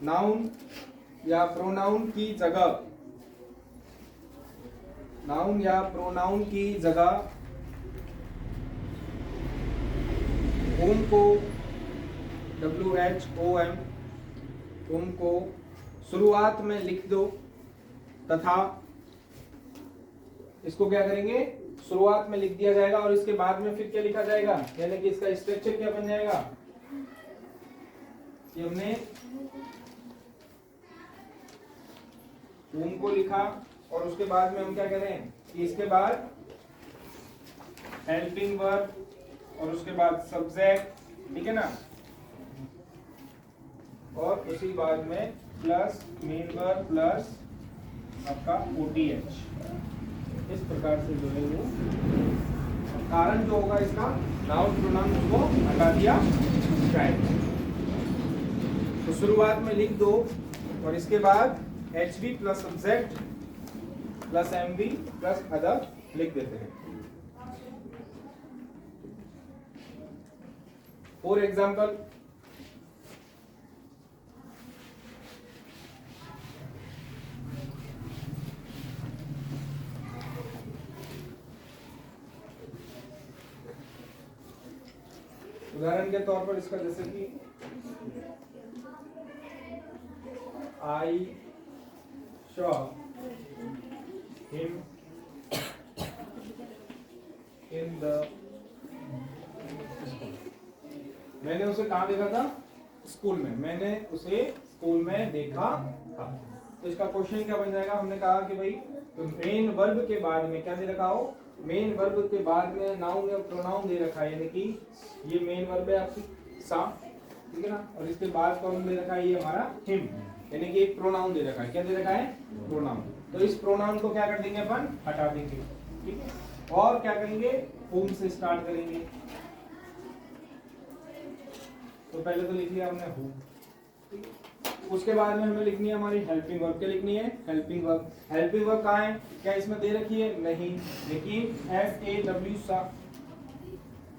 नाउन या प्रोनाउन की जगह, नाउन या प्रोनाउन की जगह होम को, WHOM, होम को शुरुआत में लिख दो, तथा इसको क्या करेंगे, शुरुआत में लिख दिया जाएगा, और इसके बाद में फिर क्या लिखा जाएगा, यानी कि इसका स्ट्रक्चर क्या बन जाएगा, कि हमने होम को लिखा और उसके बाद में हम क्या करें, कि इसके बाद हेल्पिंग वर्ब और उसके बाद सब्जेक्ट, ठीक है ना, और उसी बाद में प्लस मेन वर्ब प्लस आपका OTH, इस प्रकार से जो है वो कारण जो होगा इसका, नाउन प्रोनाउन, उसको हटा दिया जाएगा। तो शुरुआत में लिख दो और इसके बाद HV plus subject plus MV plus other लिख देते हैं। फॉर एग्जाम्पल, उदाहरण के तौर पर इसका जैसे कि आई शॉ हिम इन द, मैंने उसे कहाँ देखा था, स्कूल में, मैंने उसे स्कूल में देखा था। तो इसका क्वेश्चन क्या बन जाएगा, हमने कहा कि भाई तो मेन वर्ब के बाद में क्या दे रखा हो, मेन वर्ब के बाद में नाउन या प्रोनाउन दे रखा है, यानी कि ये मेन वर्ब है आपकी सा, ठीक है ना, और इसके बाद कौन दे रखा है, ये हमारा हिम, यानी कि एक प्रोनाउन दे रखा है, क्या दे रखा है, प्रोनाउन। तो इस प्रोनाउन को क्या कर देंगे अपन, हटा देंगे, ठीक है, और क्या करेंगे, होम से स्टार्ट करेंगे, तो पहले तो लिख लिया हमने हु, उसके बाद में हमें लिखनी है हमारी हेल्पिंग वर्ब। क्या लिखनी है? Helping verb. हेल्पिंग वर्ब कहाँ है? क्या इसमें दे रखी है? नहीं, लेकिन SAW सा,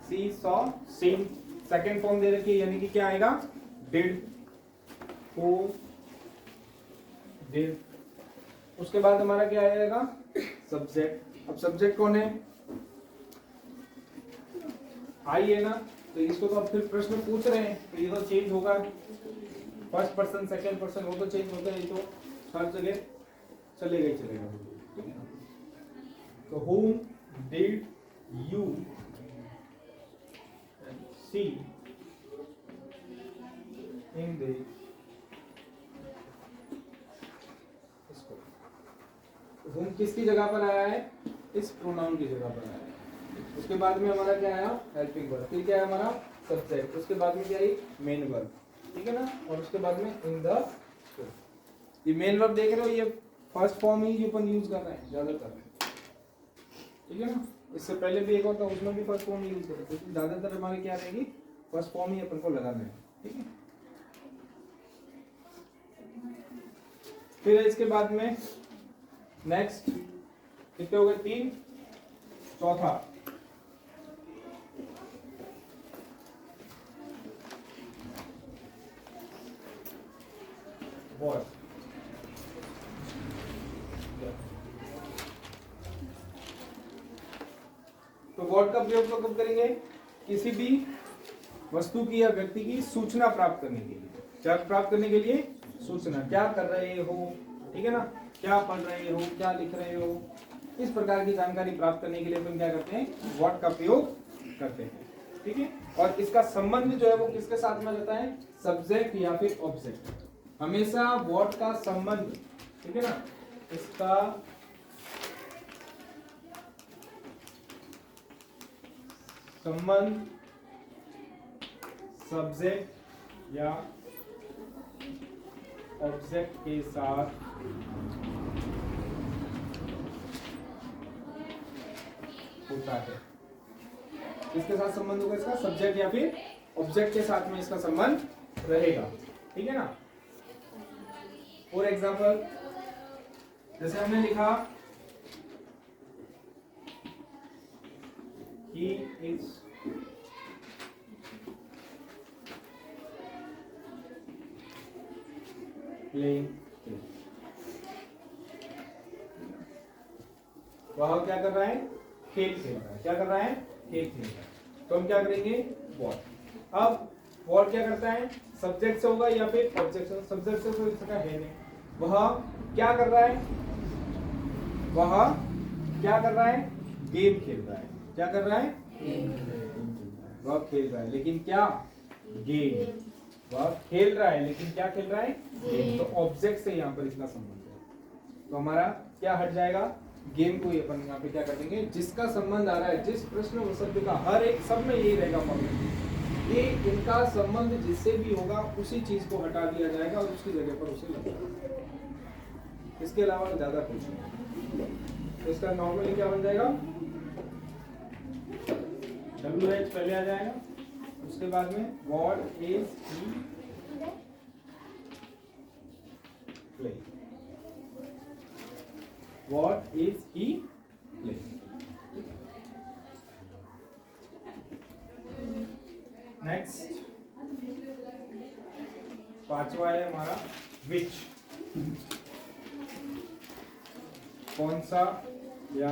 सी सॉ, सीन, सेकंड फॉर्म दे रखी है, यानी कि क्या आएगा? Did, who, did. उसके बाद हमारा क्या आएगा? सब्जेक्ट। अब सब्जेक्ट कौन है? आई है ना, तो इसको तो अब फिर प्रश्न पूछ रहे हैं, तो ये तो चेंज होगा, फर्स्ट पर्सन सेकंड पर्सन वो तो चेंज होता है, ये तो हर जगह चलेगा ही चलेगा। तो whom did you see in the, whom किसकी जगह पर आया है? इस प्रोनाउन की जगह पर आया है। उसके बाद में हमारा क्या आया? Helping verb. फिर क्या है हमारा? सब्जेक्ट। उसके बाद में क्या आई? मेन वर्ब, ठीक है ना, और उसके बाद में इन द स्कूल। ये मेन वर्ब देख रहे हो, ये फर्स्ट फॉर्म ही जो अपन यूज कर रहे हैं ज्यादातर, ठीक है ना। इससे पहले भी एक और था, उसमें भी फर्स्ट फॉर्म यूज कर रहे थे, ज्यादातर हमारे क्या रहेगी? फर्स्ट फॉर्म ही अपन को लगाना है, ठीक है। फिर इसके बाद में नेक्स्ट कितने हो गए? 3। चौथा what, तो what का प्रयोग तो कब करेंगे? किसी भी वस्तु की या व्यक्ति की सूचना प्राप्त करने के लिए। क्या प्राप्त करने के लिए? सूचना। क्या कर रहे हो, ठीक है ना, क्या पढ़ रहे हो, क्या लिख रहे हो, इस प्रकार की जानकारी प्राप्त करने के लिए अपन क्या करते हैं? what का प्रयोग करते हैं, ठीक है। और इसका संबंध जो है वो किसके साथ में रहता है? सब्जेक्ट या फिर ऑब्जेक्ट। हमेशा what का संबंध, ठीक है ना, इसका संबंध सब्जेक्ट या ऑब्जेक्ट के साथ होता है। किसके साथ संबंध होगा इसका? सब्जेक्ट या फिर ऑब्जेक्ट के साथ में इसका संबंध रहेगा, ठीक है ना। फॉर एग्जाम्पल जैसे हमने लिखा he is playing, वह क्या कर रहा है? खेल खेल रहा है। क्या कर रहा है? खेल खेल रहा है। तो हम क्या करेंगे? what। अब what क्या करता है? सब्जेक्ट से होगा या फिर ऑब्जेक्ट से? सब्जेक्ट से तो इसका है नहीं। वह क्या कर रहा है? वह क्या कर रहा है? गेम खेल रहा है। क्या कर रहा है? वह खेल रहा है, लेकिन क्या? गेम। वह खेल रहा है, लेकिन क्या खेल रहा है? गेम। तो ऑब्जेक्ट से यहाँ पर इसका संबंध है, तो हमारा क्या हट जाएगा? गेम को ही अपन यहाँ पे क्या कर देंगे? जिसका संबंध आ रहा है, जिस प्रश्न व शब्द का, हर एक सब में यही रहेगा फॉर्मूला, ये इनका संबंध जिससे भी होगा उसी चीज को हटा दिया जाएगा और उसकी जगह पर उसे लगाया। इसके अलावा ज्यादा कुछ नहीं। तो इसका नॉर्मली क्या बन जाएगा? WH पहले आ जाएगा, उसके बाद में what is he playing, what is he playing। Next पांचवा है हमारा which, कौन सा या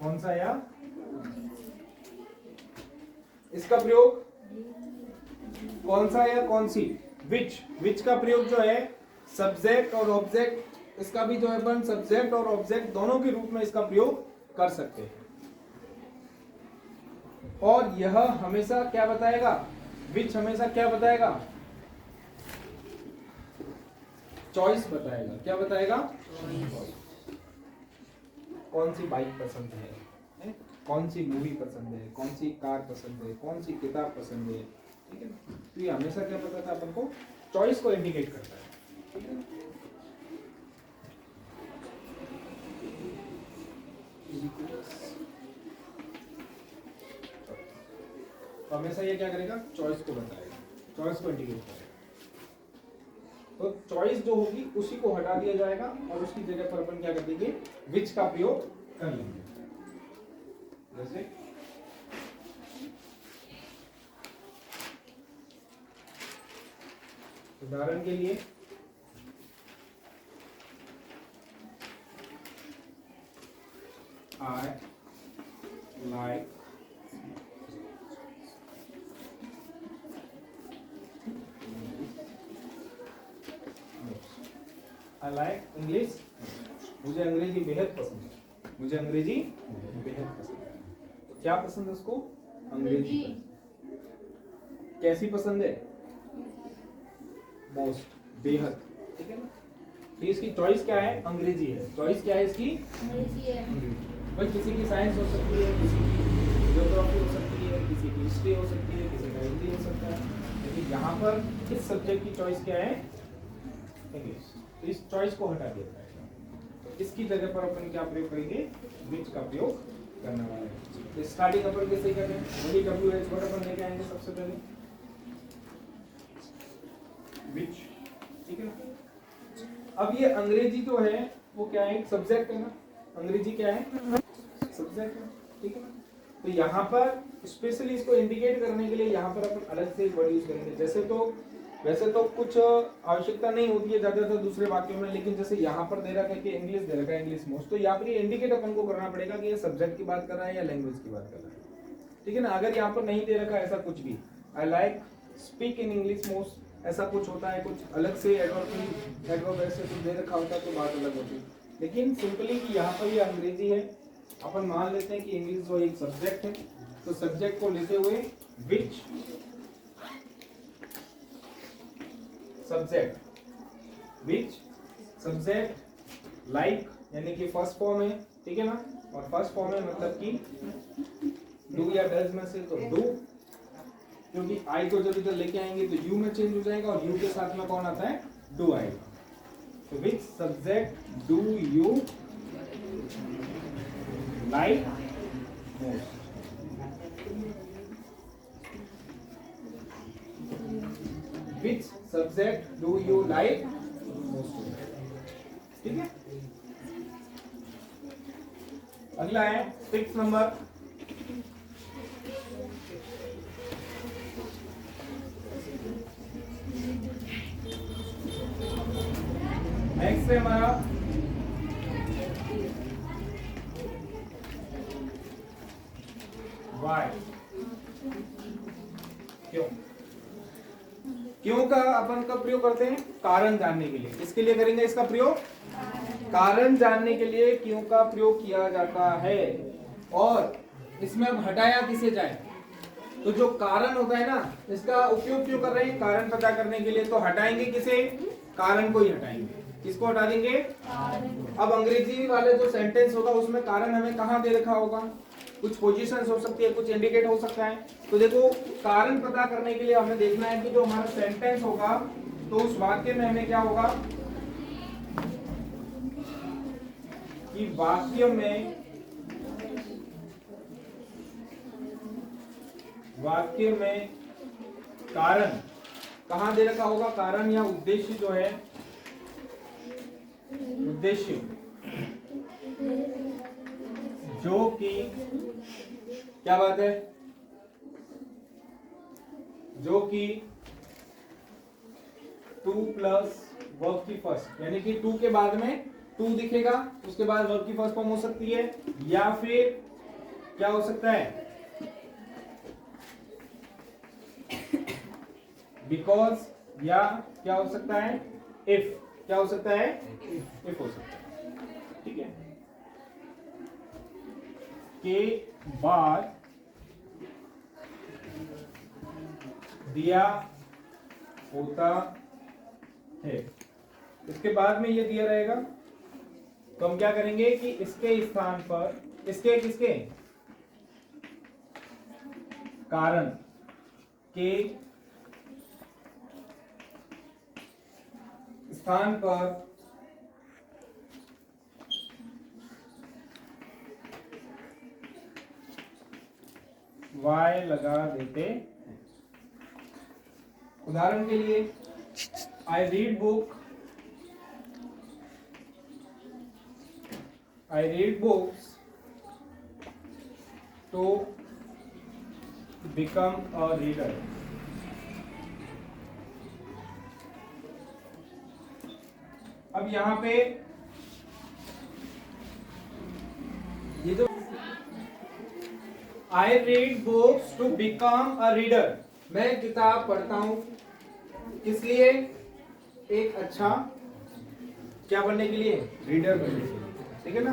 कौन सा या, इसका प्रयोग कौन सा या कौन सी, विच का प्रयोग जो है सब्जेक्ट और ऑब्जेक्ट, इसका भी जो है अपन सब्जेक्ट और ऑब्जेक्ट दोनों के रूप में इसका प्रयोग कर सकते हैं। और यह हमेशा क्या बताएगा? विच हमेशा क्या बताएगा? चॉइस बताएगा। क्या बताएगा? कौन सी बाइक पसंद है, कौन सी मूवी पसंद है, कौन सी कार पसंद है, कौन सी किताब पसंद है, ठीक है ना। तो ये हमेशा क्या बताता है अपन को? चॉइस को इंडिकेट करता है, ठीक है। तो हमेशा ये क्या करेगा, चॉइस को बताएगा, चॉइस को इंडिकेट करेगा। तो चॉइस जो होगी उसी को हटा दिया जाएगा और उसकी जगह पर अपन क्या कर देंगे, विच का प्रयोग कर लेंगे। जैसे उदाहरण के लिए I like I like English, मुझे अंग्रेजी बेहद पसंद है, मुझे अंग्रेजी बेहद पसंद है। तो क्या पसंद है उसको, अंग्रेजी। कैसी पसंद है, मोस्ट, बेहद, ठीक है ना। तो इसकी चॉइस क्या है, अंग्रेजी है। चॉइस क्या है इसकी, अंग्रेजी है। भाई किसी की साइंस हो सकती है, किसी की ज्योग्राफी हो सकती है, किसी की हिस्ट्री हो सकती है, किसी का हिंदी हो सकता है, लेकिन यहाँ पर इस सब्जेक्ट की चॉइस क्या है, इंग्लिश। तो इस चॉइस को हटा दिया जाएगा, तो इसकी जगह पर अपन क्या प्रयोग करेंगे, विच का प्रयोग करने वाले हैं। तो स्टार्टिंग अपन कैसे करें, वही WH वर्ड अपन लेके आएंगे सबसे पहले, विच, ठीक है ना। अब ये अंग्रेजी जो है वो क्या है, एक सब्जेक्ट है ना, अंग्रेजी क्या है, सब्जेक्ट है, ठीक है ना। तो यहाँ पर स्पेशली इसको इंडिकेट करने के लिए यहाँ पर अपन अलग से वर्ड यूज करेंगे। वैसे तो कुछ आवश्यकता नहीं होती है ज्यादातर दूसरे वाक्यों में, लेकिन जैसे यहाँ पर दे रखा है कि इंग्लिश दे रखा है, इंग्लिश मोस्ट, तो यहाँ पर ये इंडिकेट अपन को करना पड़ेगा कि ये सब्जेक्ट की बात कर रहा है या लैंग्वेज की बात कर रहा है, ठीक है ना। अगर यहाँ पर नहीं दे रखा है ऐसा कुछ भी, I like speak in English most, ऐसा कुछ होता है, कुछ अलग से एडवर्ब ऐसे कुछ दे रखा होता है तो बात अलग होती है। लेकिन सिंपली कि यहाँ पर ये अंग्रेजी है, अपन मान लेते हैं कि इंग्लिश जो एक सब्जेक्ट है, तो सब्जेक्ट को लेते हुए विच सब्जेक्ट लाइक यानी कि फर्स्ट फॉर्म है, ठीक है ना। और फर्स्ट फॉर्म है मतलब कि डू या डज में से तो डू, क्योंकि आई को जब इधर लेके आएंगे तो यू में चेंज हो जाएगा और यू के साथ में कौन आता है, डू आएगा। तो which subject do you like most, which subject do you like most, ठीक है। अगला है 6 नंबर, नेक्स्ट है हमारा वाई। क्यों का अपन का प्रयोग करते हैं, कारण जानने के लिए। इसके लिए करेंगे इसका प्रयोग, कारण जानने के लिए क्यों का प्रयोग किया जाता है। और इसमें अब हटाया किसे जाए, तो जो कारण होता है ना, इसका उपयोग क्यों कर रहे हैं, कारण पता करने के लिए। तो हटाएंगे किसे, कारण को ही हटाएंगे। किसको हटा देंगे, अब अंग्रेजी वाले जो सेंटेंस होगा उसमें कारण हमें कहाँ दे रखा होगा, कुछ पोजीशंस हो सकती है, कुछ इंडिकेट हो सकता है। तो देखो कारण पता करने के लिए हमें देखना है कि जो हमारा सेंटेंस होगा तो उस वाक्य में हमें क्या होगा, कि वाक्य में कारण कहाँ दे रखा होगा, कारण या उद्देश्य जो है, उद्देश्य जो कि क्या बात है, जो कि 2 प्लस वर्ब की फर्स्ट, यानी कि 2 के बाद में 2 दिखेगा, उसके बाद वर्ब की फर्स्ट फॉर्म हो सकती है, या फिर क्या हो सकता है, बिकॉज, या क्या हो सकता है, इफ, क्या हो सकता है, इफ हो सकता है, ठीक है। के बाद दिया होता है, इसके बाद में ये दिया रहेगा, तो हम क्या करेंगे कि इसके स्थान पर, इसके किसके कारण के स्थान पर y लगा देते हैं। उदाहरण के लिए I read books to become a reader। अब यहाँ पे ये जो I read books to become a reader, मैं किताब पढ़ता हूं किस लिए? एक अच्छा क्या बनने के लिए? रीडर बनने के लिए, ठीक है ना।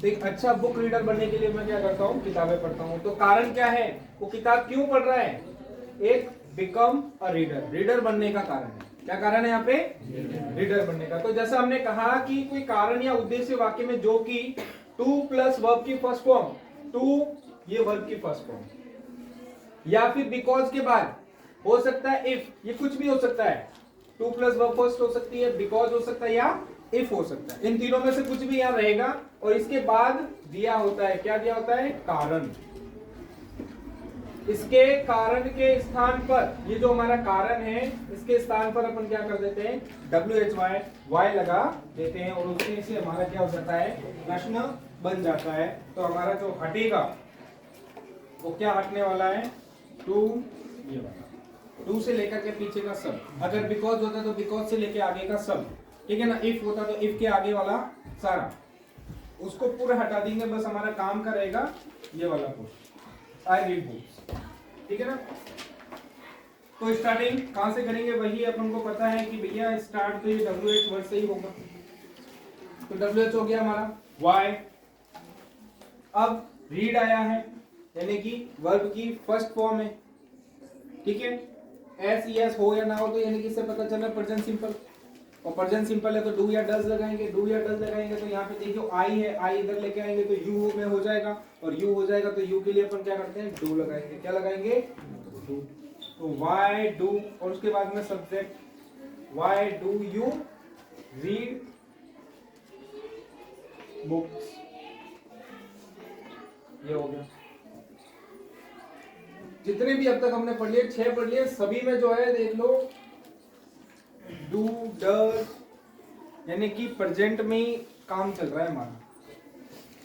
तो एक अच्छा बुक रीडर बनने के लिए मैं क्या करता हूँ? किताबें पढ़ता हूँ। तो कारण क्या है? वो किताब क्यों पढ़ रहा है? एक बिकम अ रीडर, रीडर बनने का कारण है। क्या कारण है यहाँ पे? रीडर बनने का। तो जैसा हमने कहा कि कोई कारण या उद्देश्य वाक्य में जो कि टू प्लस वर्ब की फर्स्ट फॉर्म, टू ये वर्ब की फर्स्ट फॉर्म, या फिर बिकॉज के बाद हो सकता है इफ, ये कुछ भी हो सकता है। टू प्लस वर्ब फर्स्ट हो सकती है, बिकॉज हो सकता है या इफ हो सकता है। इन तीनों में से कुछ भी यहाँ रहेगा और इसके बाद दिया होता है, क्या दिया होता है? कारण। इसके कारण के स्थान पर, ये जो हमारा कारण है इसके स्थान पर अपन क्या कर देते हैं? WHY y लगा देते हैं और उसमें से हमारा क्या हो जाता है? प्रश्न बन जाता है। तो हमारा जो हटेगा वो क्या हटने वाला है? टू, ये वाला, टू से लेकर के पीछे का सब। अगर बिकॉज होता तो बिकॉज से लेके आगे का सब, ठीक है ना। इफ होता तो इफ के आगे वाला सारा, उसको पूरा हटा देंगे। बस हमारा काम का रहेगा ये वाला पोर्शन, आई रीड बुक्स, ठीक है ना। तो स्टार्टिंग कहां से करेंगे? वही अपन को पता है कि भैया स्टार्ट तो ये WH वर्ड से ही होगा। तो WH हो गया हमारा Y। अब रीड आया है यानी कि वर्ब की फर्स्ट फॉर्म है, ठीक है। एस यस हो या ना हो तो यानी कि इससे पता चला प्रेजेंट सिंपल, और प्रेजेंट सिंपल है तो डू या डज लगाएंगे। डू या डज लगाएंगे तो यहाँ पे देखियो आई है, आई इधर लेके आएंगे तो यू में हो जाएगा, और यू हो जाएगा तो यू के लिए अपन क्या करते हैं? डू लगाएंगे। क्या लगाएंगे? डू। तो वाई डू, और उसके बाद में subject, why do you read books, ये हो गया। जितने भी अब तक हमने पढ़ लिए, 6 पढ़ लिए, सभी में जो है देख लो डू डज, यानी कि प्रेजेंट में ही काम चल रहा है हमारा।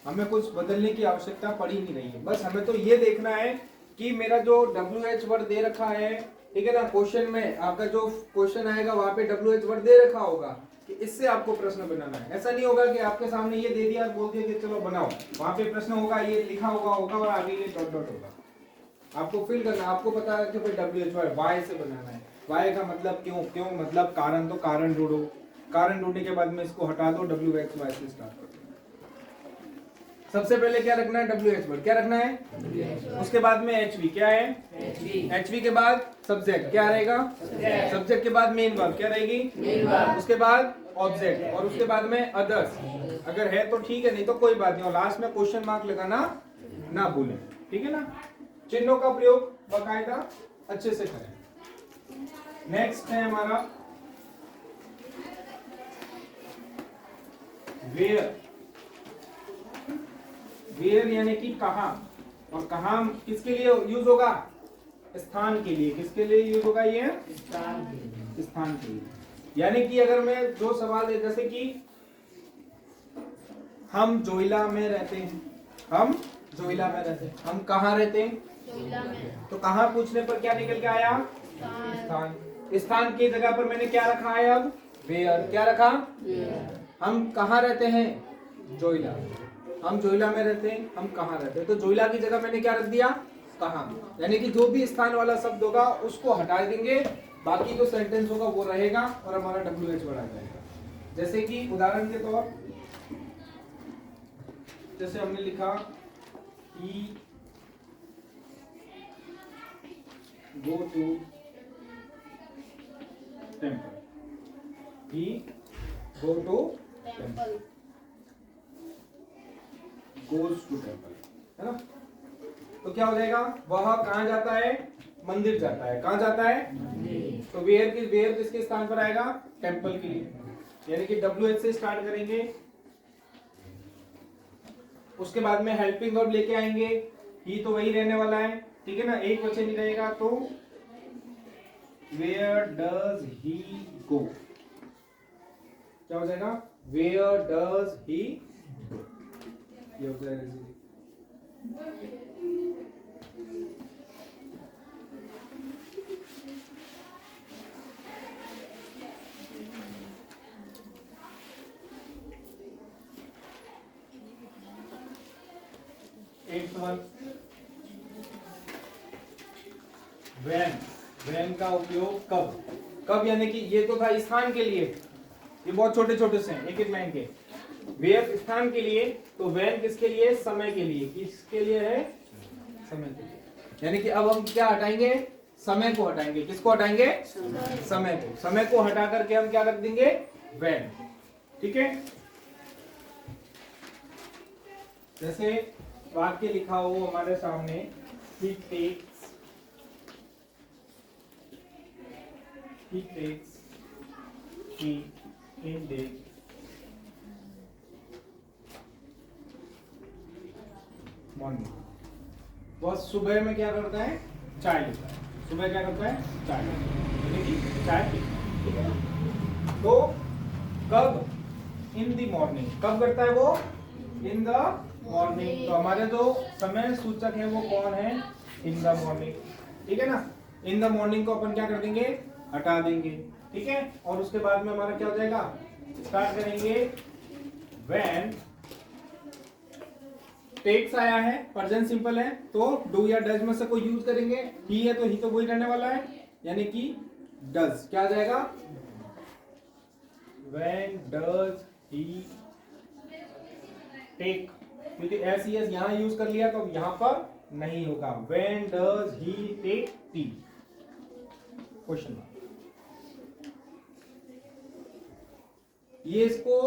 हमें कुछ बदलने की आवश्यकता पड़ी नहीं रही है। बस हमें तो ये देखना है कि मेरा जो WH वर्ड दे रखा है, ठीक है ना। क्वेश्चन में आपका जो क्वेश्चन आएगा वहां पे WH वर्ड दे रखा होगा कि इससे आपको प्रश्न बनाना है। ऐसा नहीं होगा कि आपके सामने ये दे दिया और बोल दिया कि चलो बनाओ। वहां पे प्रश्न होगा, ये लिखा होगा और आगे ये डॉट डॉट होगा। आपको फिल करना, आपको पता है कि भाई WH वर्ड वाई से बनाना है। वाई का मतलब क्यों, क्यों मतलब कारण, तो कारण ढूंढो। कारण ढूंढने के बाद में इसको हटा दो, WXY से स्टार्ट कर दो। सबसे पहले क्या रखना है? WH word. क्या रखना है? उसके बाद में HV। क्या है? HV के बाद सब्जेक्ट क्या रहेगा? सब्जेक्ट के बाद मेन वर्ब क्या रहेगी? उसके बाद ऑब्जेक्ट, और उसके बाद में अदर्स। अगर है तो ठीक है, नहीं तो कोई बात नहीं। और लास्ट में क्वेश्चन मार्क लगाना ना भूलें, ठीक है ना। चिन्हों का प्रयोग बाकायदा अच्छे से करें। नेक्स्ट है हमारा वेयर। वेयर यानी कि कहां, और कहां किसके लिए यूज होगा? स्थान के लिए। किसके लिए यूज होगा? ये स्थान के लिए। यानी कि अगर मैं जो सवाल है, जैसे कि हम जोइला में रहते हैं, हम जोइला में रहते हैं, हम कहाँ रहते हैं? तो कहां पूछने पर क्या निकल के आया? स्थान। स्थान की जगह पर मैंने क्या रखा है? अब वेयर। क्या रखा? हम कहाँ रहते हैं? जोइला। हम जोइला में रहते हैं, हम कहाँ रहते हैं? तो जोइला की जगह मैंने क्या रख दिया? कहाँ। यानी कि जो भी स्थान वाला शब्द होगा उसको हटा देंगे, बाकी जो सेंटेंस होगा वो रहेगा और हमारा WH वर्ड आ जाएगा। जैसे कि उदाहरण के तौर, जैसे हमने लिखा ही go to temple, he go to temple, goes to temple, है ना। तो क्या हो जाएगा? वह कहाँ जाता है? मंदिर जाता है। कहाँ जाता है? तो वेयर किसके स्थान पर आएगा? टेम्पल के लिए। यानी कि WH से स्टार्ट करेंगे, उसके बाद में हेल्पिंग वर्ब लेके आएंगे, ही तो वही रहने वाला है, ठीक है ना, एक क्वेश्चन ही रहेगा, तो वेयर डज ही गो, क्या हो जाएगा, वेयर डज ही गो, ये हो जाएगा जी। वैन का उपयोग कब, कब यानी कि ये तो था स्थान के लिए, ये बहुत छोटे छोटे से हैं एक एक लाइन के, वेयर स्थान के लिए, तो वैन किसके लिए, समय के लिए, किसके लिए है, समय के लिए, यानी कि अब हम क्या हटाएंगे, समय को हटाएंगे, किसको हटाएंगे, समय को, समय को हटा करके हम क्या रख देंगे, वैन, ठीक है। जैसे वाक्य लिखा हो हमारे सामने, he takes in the morning, वह सुबह में क्या करता है, चाय लेता है, सुबह क्या करता है, चाय लेता है, यानी कि चाय पीता है। तो कब, इन द मॉर्निंग, कब करता है वो, इन द मॉर्निंग, तो हमारे जो समय सूचक है वो कौन है, इन द मॉर्निंग, ठीक है ना। इन द मॉर्निंग को अपन क्या कर देंगे, हटा देंगे, ठीक है, और उसके बाद में हमारा क्या हो जाएगा, स्टार्ट करेंगे, व्हेन टेक्स आया है, प्रेजेंट सिंपल है, तो डू या डज में से कोई यूज करेंगे, ही है तो ही तो वही रहने वाला है, यानी कि डज, क्या आ जाएगा, व्हेन डज ही टेक, क्योंकि एस यहां यूज कर लिया तो यहां पर नहीं होगा, when does he take tea, question mark. ये इसको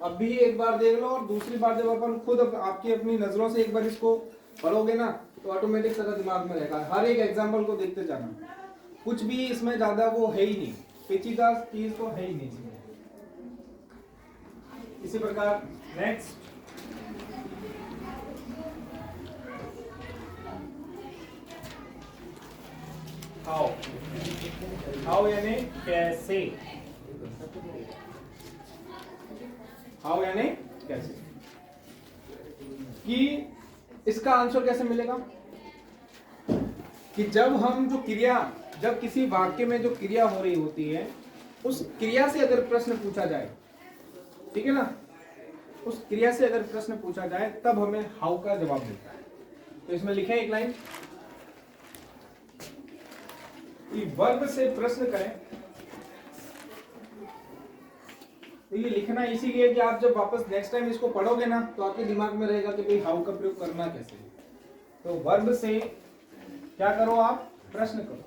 अभी एक बार देख लो, और दूसरी बार जब अपन खुद आपकी अपनी नजरों से एक बार इसको पढ़ोगे ना, तो ऑटोमेटिक सारा दिमाग में रहेगा, हर एक एग्जाम्पल को देखते जाना, कुछ भी इसमें ज्यादा वो है ही नहीं, पेचीदा चीज तो है ही नहीं इसमें। इसी प्रकार नेक्स्ट, हाउ, हाउ यानी कैसे, हाउ यानी कैसे, कि इसका आंसर कैसे मिलेगा, कि जब हम जो क्रिया, जब किसी वाक्य में जो क्रिया हो रही होती है, उस क्रिया से अगर प्रश्न पूछा जाए, ठीक है ना, उस क्रिया से अगर प्रश्न पूछा जाए तब हमें हाउ का जवाब मिलता है। तो इसमें लिखें एक लाइन, वर्ब से प्रश्न करें, तो ये लिखना इसीलिए कि आप जब वापस नेक्स्ट टाइम इसको पढ़ोगे ना, तो आपके दिमाग में रहेगा कि भाई हाउ का प्रयोग करना कैसे है। तो वर्ब से क्या करो, आप प्रश्न करो,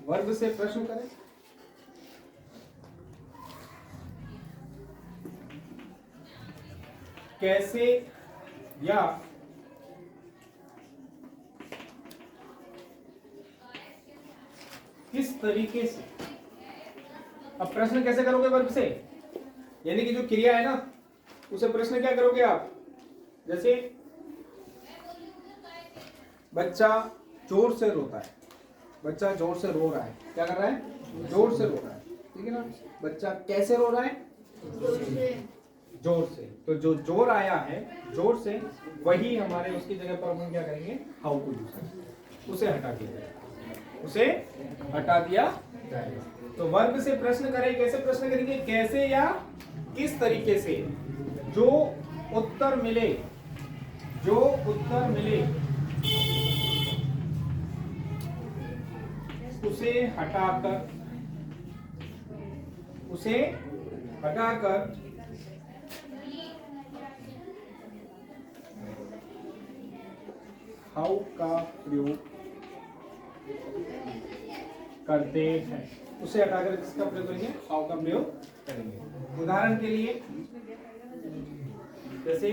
वर्ब से प्रश्न करें, कैसे या किस तरीके से। अब प्रश्न कैसे करोगे वर्ब से, यानी कि जो क्रिया है ना, उसे प्रश्न क्या करोगे आप, जैसे बच्चा जोर से रोता है, बच्चा जोर से रो रहा है, क्या कर रहा है, जोर से रो रहा है, ठीक है ना। बच्चा कैसे रो रहा है, जोर से, तो जो जोर आया है जोर से, वही हमारे उसकी जगह पर हम क्या करेंगे, हाउ को यूज करेंगे, उसे हटा दिया जाएगा, उसे हटा दिया जाएगा। तो वर्ब से प्रश्न करें, कैसे प्रश्न करेंगे, कैसे या किस तरीके से, जो उत्तर मिले, जो उत्तर मिले उसे हटाकर, उसे हटाकर हाउ का प्रयोग करते हैं, उसे हटाकर किसका प्रयोग करेंगे, हाउ का प्रयोग करेंगे। उदाहरण के लिए जैसे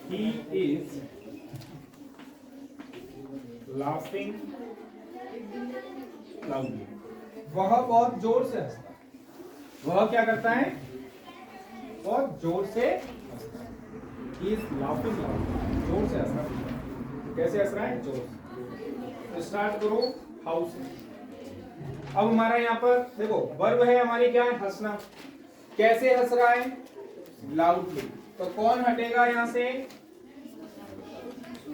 he is laughing loudly, वह बहुत जोर से हंसता है, वह क्या करता है, बहुत जोर से हंसता है, he is laughing loudly, जोर से हंस रहा है। कैसे हंस रहा है? जोर से। तो स्टार्ट करो हाउ से। अब हमारा यहाँ पर देखो वर्ब है हमारी क्या है? हंसना। कैसे हंस रहा है? लाउडली। तो कौन हटेगा यहाँ से?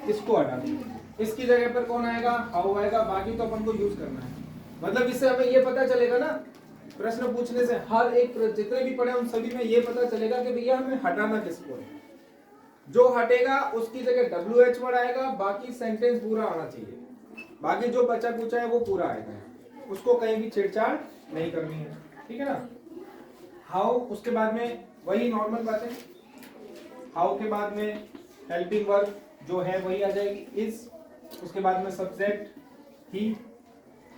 इसको हटा दो। इसकी जगह पर कौन आएगा? हाउ आएगा। बाकी तो अपन को यूज करना है। मतलब इससे हमें ये पता चलेगा ना, प्रश्न पूछने से हर एक जितने भी पढ़े उन सभी में ये पता चलेगा कि भैया हमें हटाना किसको है। जो हटेगा उसकी जगह WH वर्ड आएगा, बाकी सेंटेंस पूरा आना चाहिए। बाकी जो बचा कुचा है वो पूरा आएगा, उसको कहीं भी छेड़छाड़ नहीं करनी है, ठीक है ना। हाउ, उसके बाद में वही नॉर्मल बातें। हाउ के बाद में हेल्पिंग वर्ब जो है वही आ जाएगी इज, उसके बाद में सब्जेक्ट ही,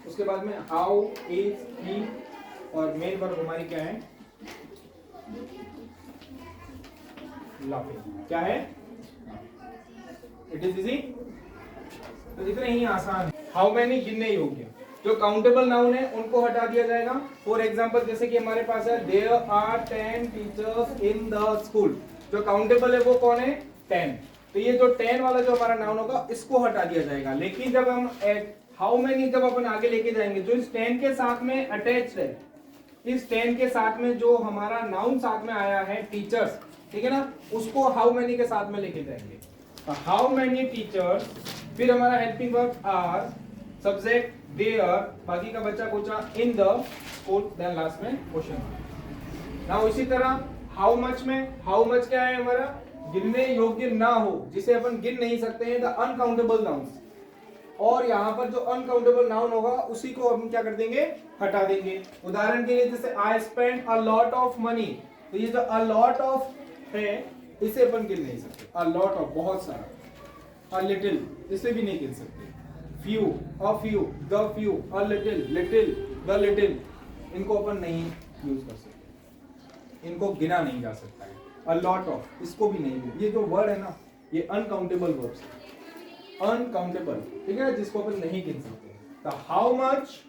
उसके बाद में हाउ, इज, ही, और मेन वर्ब हमारी क्या है? लाफिंग। क्या है? It is easy. तो इतने ही आसान है। हाउ मैनी गिनने योग्य। जो काउंटेबल नाउन है उनको हटा दिया जाएगा। फॉर एग्जांपल जैसे कि हमारे पास है there are 10 teachers in the school. जो काउंटेबल है वो कौन है? 10। तो ये जो 10 वाला जो हमारा नाउन होगा इसको हटा दिया जाएगा। लेकिन जब हम हाउ मैनी जब अपन आगे लेके जाएंगे, जो इस 10 के साथ में अटैच्ड है, इस 10 के साथ में जो हमारा नाउन साथ में आया है टीचर्स, ठीक है ना, उसको हाउ मैनी के साथ में लेके जाएंगे। हाउ मैनी टीचर्स, फिर हमारा helping verb are, subject there, बाकी का बच्चा कुचा in the school, then last में क्वेश्चन। नाउ इसी तरह हाउ मच में, हाउ मच क्या है हमारा? गिनने योग्य ना हो, जिसे अपन गिन नहीं सकते हैं, द अनकाउंटेबल नाउन्स। और यहाँ पर जो अनकाउंटेबल नाउन होगा उसी को हम क्या कर देंगे? हटा देंगे। उदाहरण के लिए जैसे I spend a lot of money, तो ये जो अ लॉट ऑफ है इसे अपन गिन नहीं सकते। अ लॉट ऑफ बहुत सारा। अ लिटिल इसे भी नहीं गिन सकते। Few, a few, the few, a little, little, the little, इनको अपन नहीं यूज कर सकते, इनको गिना नहीं जा सकता है। अ लॉट ऑफ इसको भी नहीं। ये जो वर्ड है ना ये अनकाउंटेबल वर्ड्स है, अनकाउंटेबल, ठीक है, जिसको अपन नहीं गिन सकते। तो हाउ मच,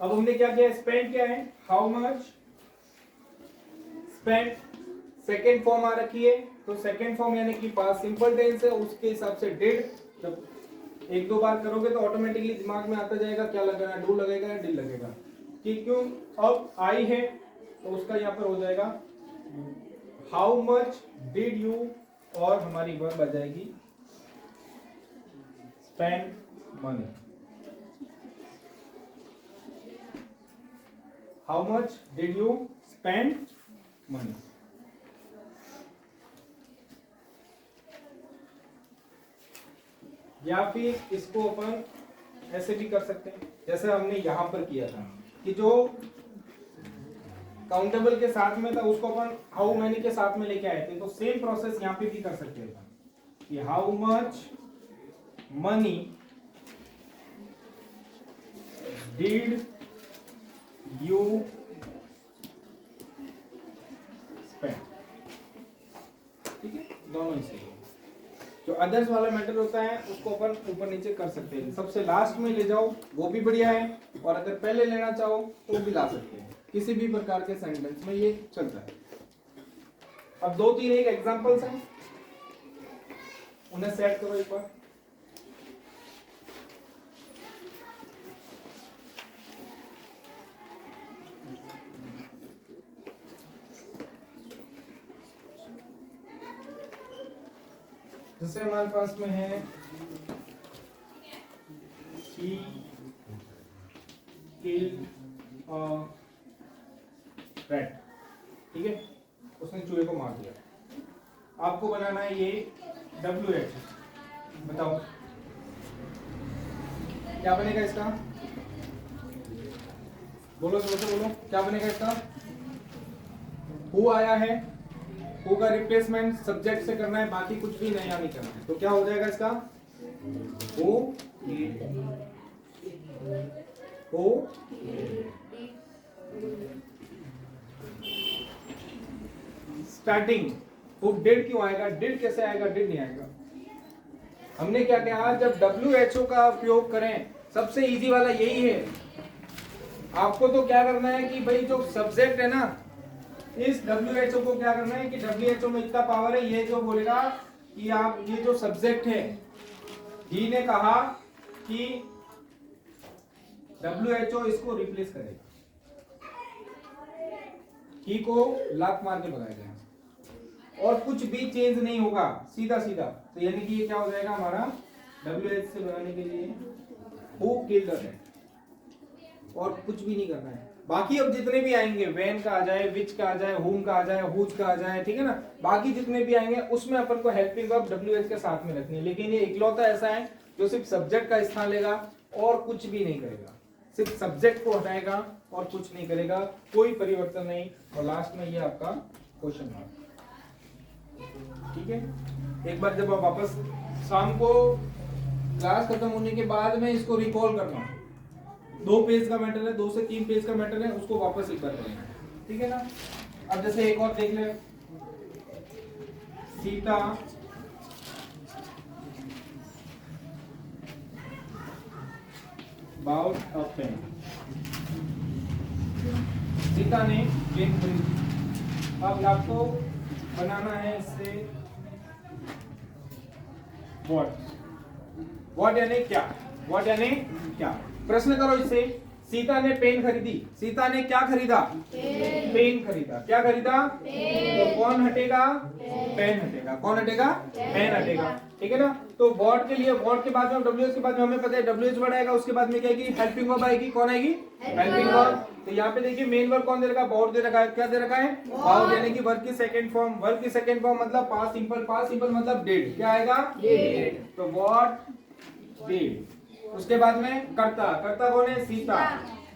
अब हमने क्या किया? स्पेंड किया है। How much spend, second form आ रखी है, तो सेकेंड फॉर्म यानी कि पास्ट सिंपल टेंस है, उसके हिसाब से डिड। जब एक दो बार करोगे तो ऑटोमेटिकली दिमाग में आता जाएगा क्या लगाना, डू लगेगा या डिड लगेगा। कि क्यों? अब आई है तो उसका यहाँ पर हो जाएगा हाउ मच डिड यू, और हमारी वर्ब आ जाएगी spend money. How much did you spend money. या फिर इसको अपन ऐसे भी कर सकते हैं जैसे हमने यहां पर किया था कि जो काउंटेबल के साथ में था उसको अपन हाउ मैनी के साथ में लेके आए थे। तो सेम प्रोसेस यहां पे भी कर सकते हैं कि how much money did you spend. ठीक है, दोनों ही सही है। जो अदर्स वाला मैटर होता है उसको अपन ऊपर नीचे कर सकते हैं। सबसे लास्ट में ले जाओ वो भी बढ़िया है, और अगर पहले लेना चाहो तो भी ला सकते हैं। किसी भी प्रकार के सेंटेंस में ये चलता है। अब दो तीन एक एग्जांपल्स हैं, उन्हें सेट करो एक बार। जैसे हमारे पास में है he killed a rat, ठीक है, उसने चूहे को मार दिया। आपको बनाना है ये WH। बताओ क्या बनेगा इसका? बोलो जोर से बोलो, क्या बनेगा इसका? हु आया है, हु का रिप्लेसमेंट सब्जेक्ट से करना है, बाकी कुछ भी नया नहीं करना है। तो क्या हो जाएगा इसका? Who starting. हु डिड क्यों आएगा? डिड कैसे आएगा? डिड नहीं आएगा। हमने क्या किया, जब WHO का उपयोग करें, सबसे इजी वाला यही है। आपको तो क्या करना है कि भाई जो सब्जेक्ट है ना, इस WHO को क्या करना है कि WHO में इतना पावर है, ये जो बोलेगा कि आप ये जो सब्जेक्ट है, ही ने कहा कि WHO इसको रिप्लेस करेगा, ही को लात मार के भगाएगा और कुछ भी चेंज नहीं होगा, सीधा सीधा। तो यानी कि ये क्या हो जाएगा हमारा WH से बनाने के लिए हु किल्ड द कैट, और कुछ भी नहीं करना है। बाकी अब जितने भी आएंगे, व्हेन का आ जाए, विच का आ जाए, हुम का आ जाए, हुज का आ जाए, ठीक है ना, बाकी जितने भी आएंगे उसमें अपन को हेल्पिंग वर्ब WH के साथ में रखनी है। लेकिन ये इकलौता ऐसा है जो सिर्फ सब्जेक्ट का स्थान लेगा और कुछ भी नहीं करेगा, सिर्फ सब्जेक्ट को हटाएगा और कुछ नहीं करेगा, कोई परिवर्तन नहीं। और लास्ट में ये आपका क्वेश्चन मार्क, ठीक है। एक बार जब आप वापस शाम को क्लास खत्म होने के बाद में इसको रिकॉल करना, 2 पेज का मैटर है, 2 से 3 पेज का मैटर है, उसको वापस एक बार करेंगे, ठीक है ना। अब जैसे एक और देख ले, सीता बाउट अ पेन, सीता ने पेन खरीदी। अब आपको बनाना है इससे व्हाट यानी क्या, व्हाट यानी क्या। प्रश्न करो इससे, सीता ने पेन खरीदी, सीता ने क्या खरीदा, पेन खरीदा। क्या खरीदा, तो कौन हटेगा, पेन हटेगा। कौन हटेगा, पेन हटेगा, ठीक है ना। तो व्हाट के लिए, व्हाट के बाद में WH के बाद में हमें पता है WH वर्ड आएगा, उसके बाद में क्या आएगी, हेल्पिंग वर्ब आएगी। कौन आएगी, हेल्पिंग वर्ब। तो यहाँ पे देखिए मेन वर्ब कौन दे रखा है, बाउट दे रखा है। क्या दे रखा है, बाउट, यानी कि वर्ब की सेकंड फॉर्म। वर्ब की सेकंड फॉर्म मतलब पास्ट सिंपल, पास्ट सिंपल मतलब डिड। क्या आएगा, डिड। तो व्हाट डिड, उसके बाद में कर्ता, कर्ता कौन है, सीता।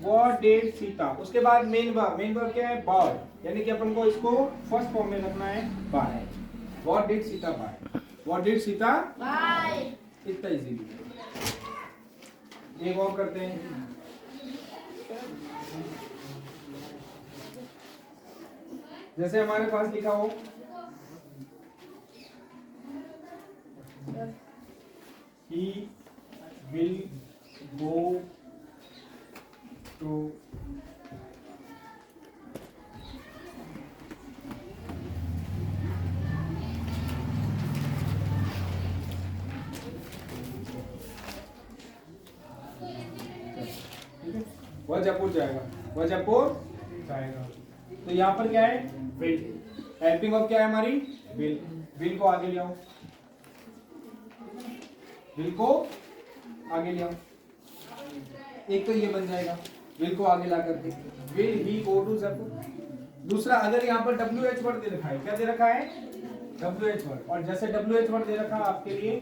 What did Sita. उसके बाद मेन वर्ब, मेन वर्ब क्या है, बाय, यानी कि अपन को इसको फर्स्ट फॉर्म में रखना है, buy. What did Sita buy, what did Sita buy. इतना इजी। एक और करते हैं, जैसे हमारे पास लिखा हो he will go to वह जयपुर जाएगा, वह जयपुर जाएगा। तो यहाँ पर क्या है, विल। हेल्पिंग ऑफ क्या है हमारी, विल। विल को आगे ले आओ, विल को आगे ले आओ। एक तो ये बन जाएगा, विल को आगे ला करके, will he go to Jaipur. दूसरा, अगर यहाँ पर WH वर्ड दे रखा है, क्या दे रखा है, WH वर्ड। और जैसे WH वर्ड दे रखा है आपके लिए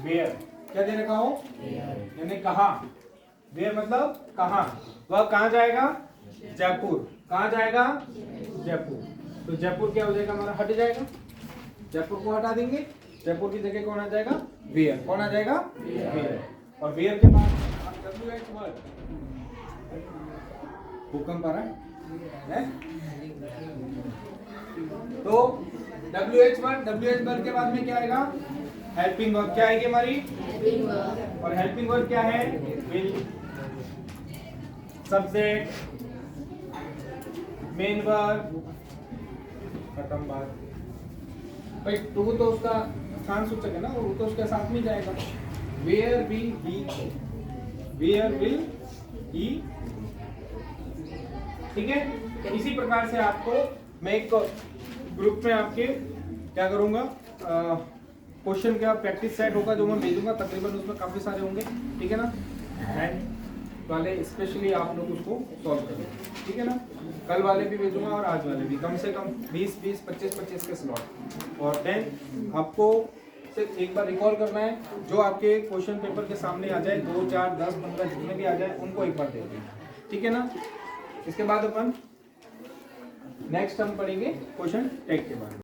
वेयर, क्या दे रखा हो, यानी कहाँ। वेयर मतलब कहाँ, वह कहाँ जाएगा, जयपुर। कहाँ जाएगा, जयपुर। तो जयपुर क्या हो जाएगा हमारा, हट जाएगा। जयपुर को हटा देंगे, जयपुर की जगह कौन आ जाएगा, वेयर। कौन आ जाएगा, वेयर। और वेयर के बाद WH वर्ड, भूकंप आ रहा है। तो WH वर्ड के बाद में क्या आएगा, हेल्पिंग वर्ब। क्या आएगी हमारी, और हेल्पिंग वर्ब क्या है, विल। सब्जेक्ट, मेन वर्ब, खत्म बात। भाई टू तो उसका स्थान सूचक है ना, वो तो उसके साथ में जाएगा। Where will he, where will he, ठीक है। इसी प्रकार से आपको मैं एक ग्रुप में आपके क्या करूंगा, क्वेश्चन का प्रैक्टिस सेट होगा जो मैं भेजूंगा, तकरीबन उसमें काफी सारे होंगे, ठीक है ना। एंड वाले स्पेशली आप लोग उसको सॉल्व करेंगे, ठीक है ना। कल वाले भी भेजूंगा और आज वाले भी, कम से कम 20-20, 25-25 के स्लॉट। और देन आपको सिर्फ एक बार रिकॉल करना है, जो आपके क्वेश्चन पेपर के सामने आ जाए, 2, 4, 10, 15 जितने भी आ जाए उनको एक बार दे देना, ठीक है ना। इसके बाद अपन नेक्स्ट हम पढ़ेंगे क्वेश्चन टैग के बारे में।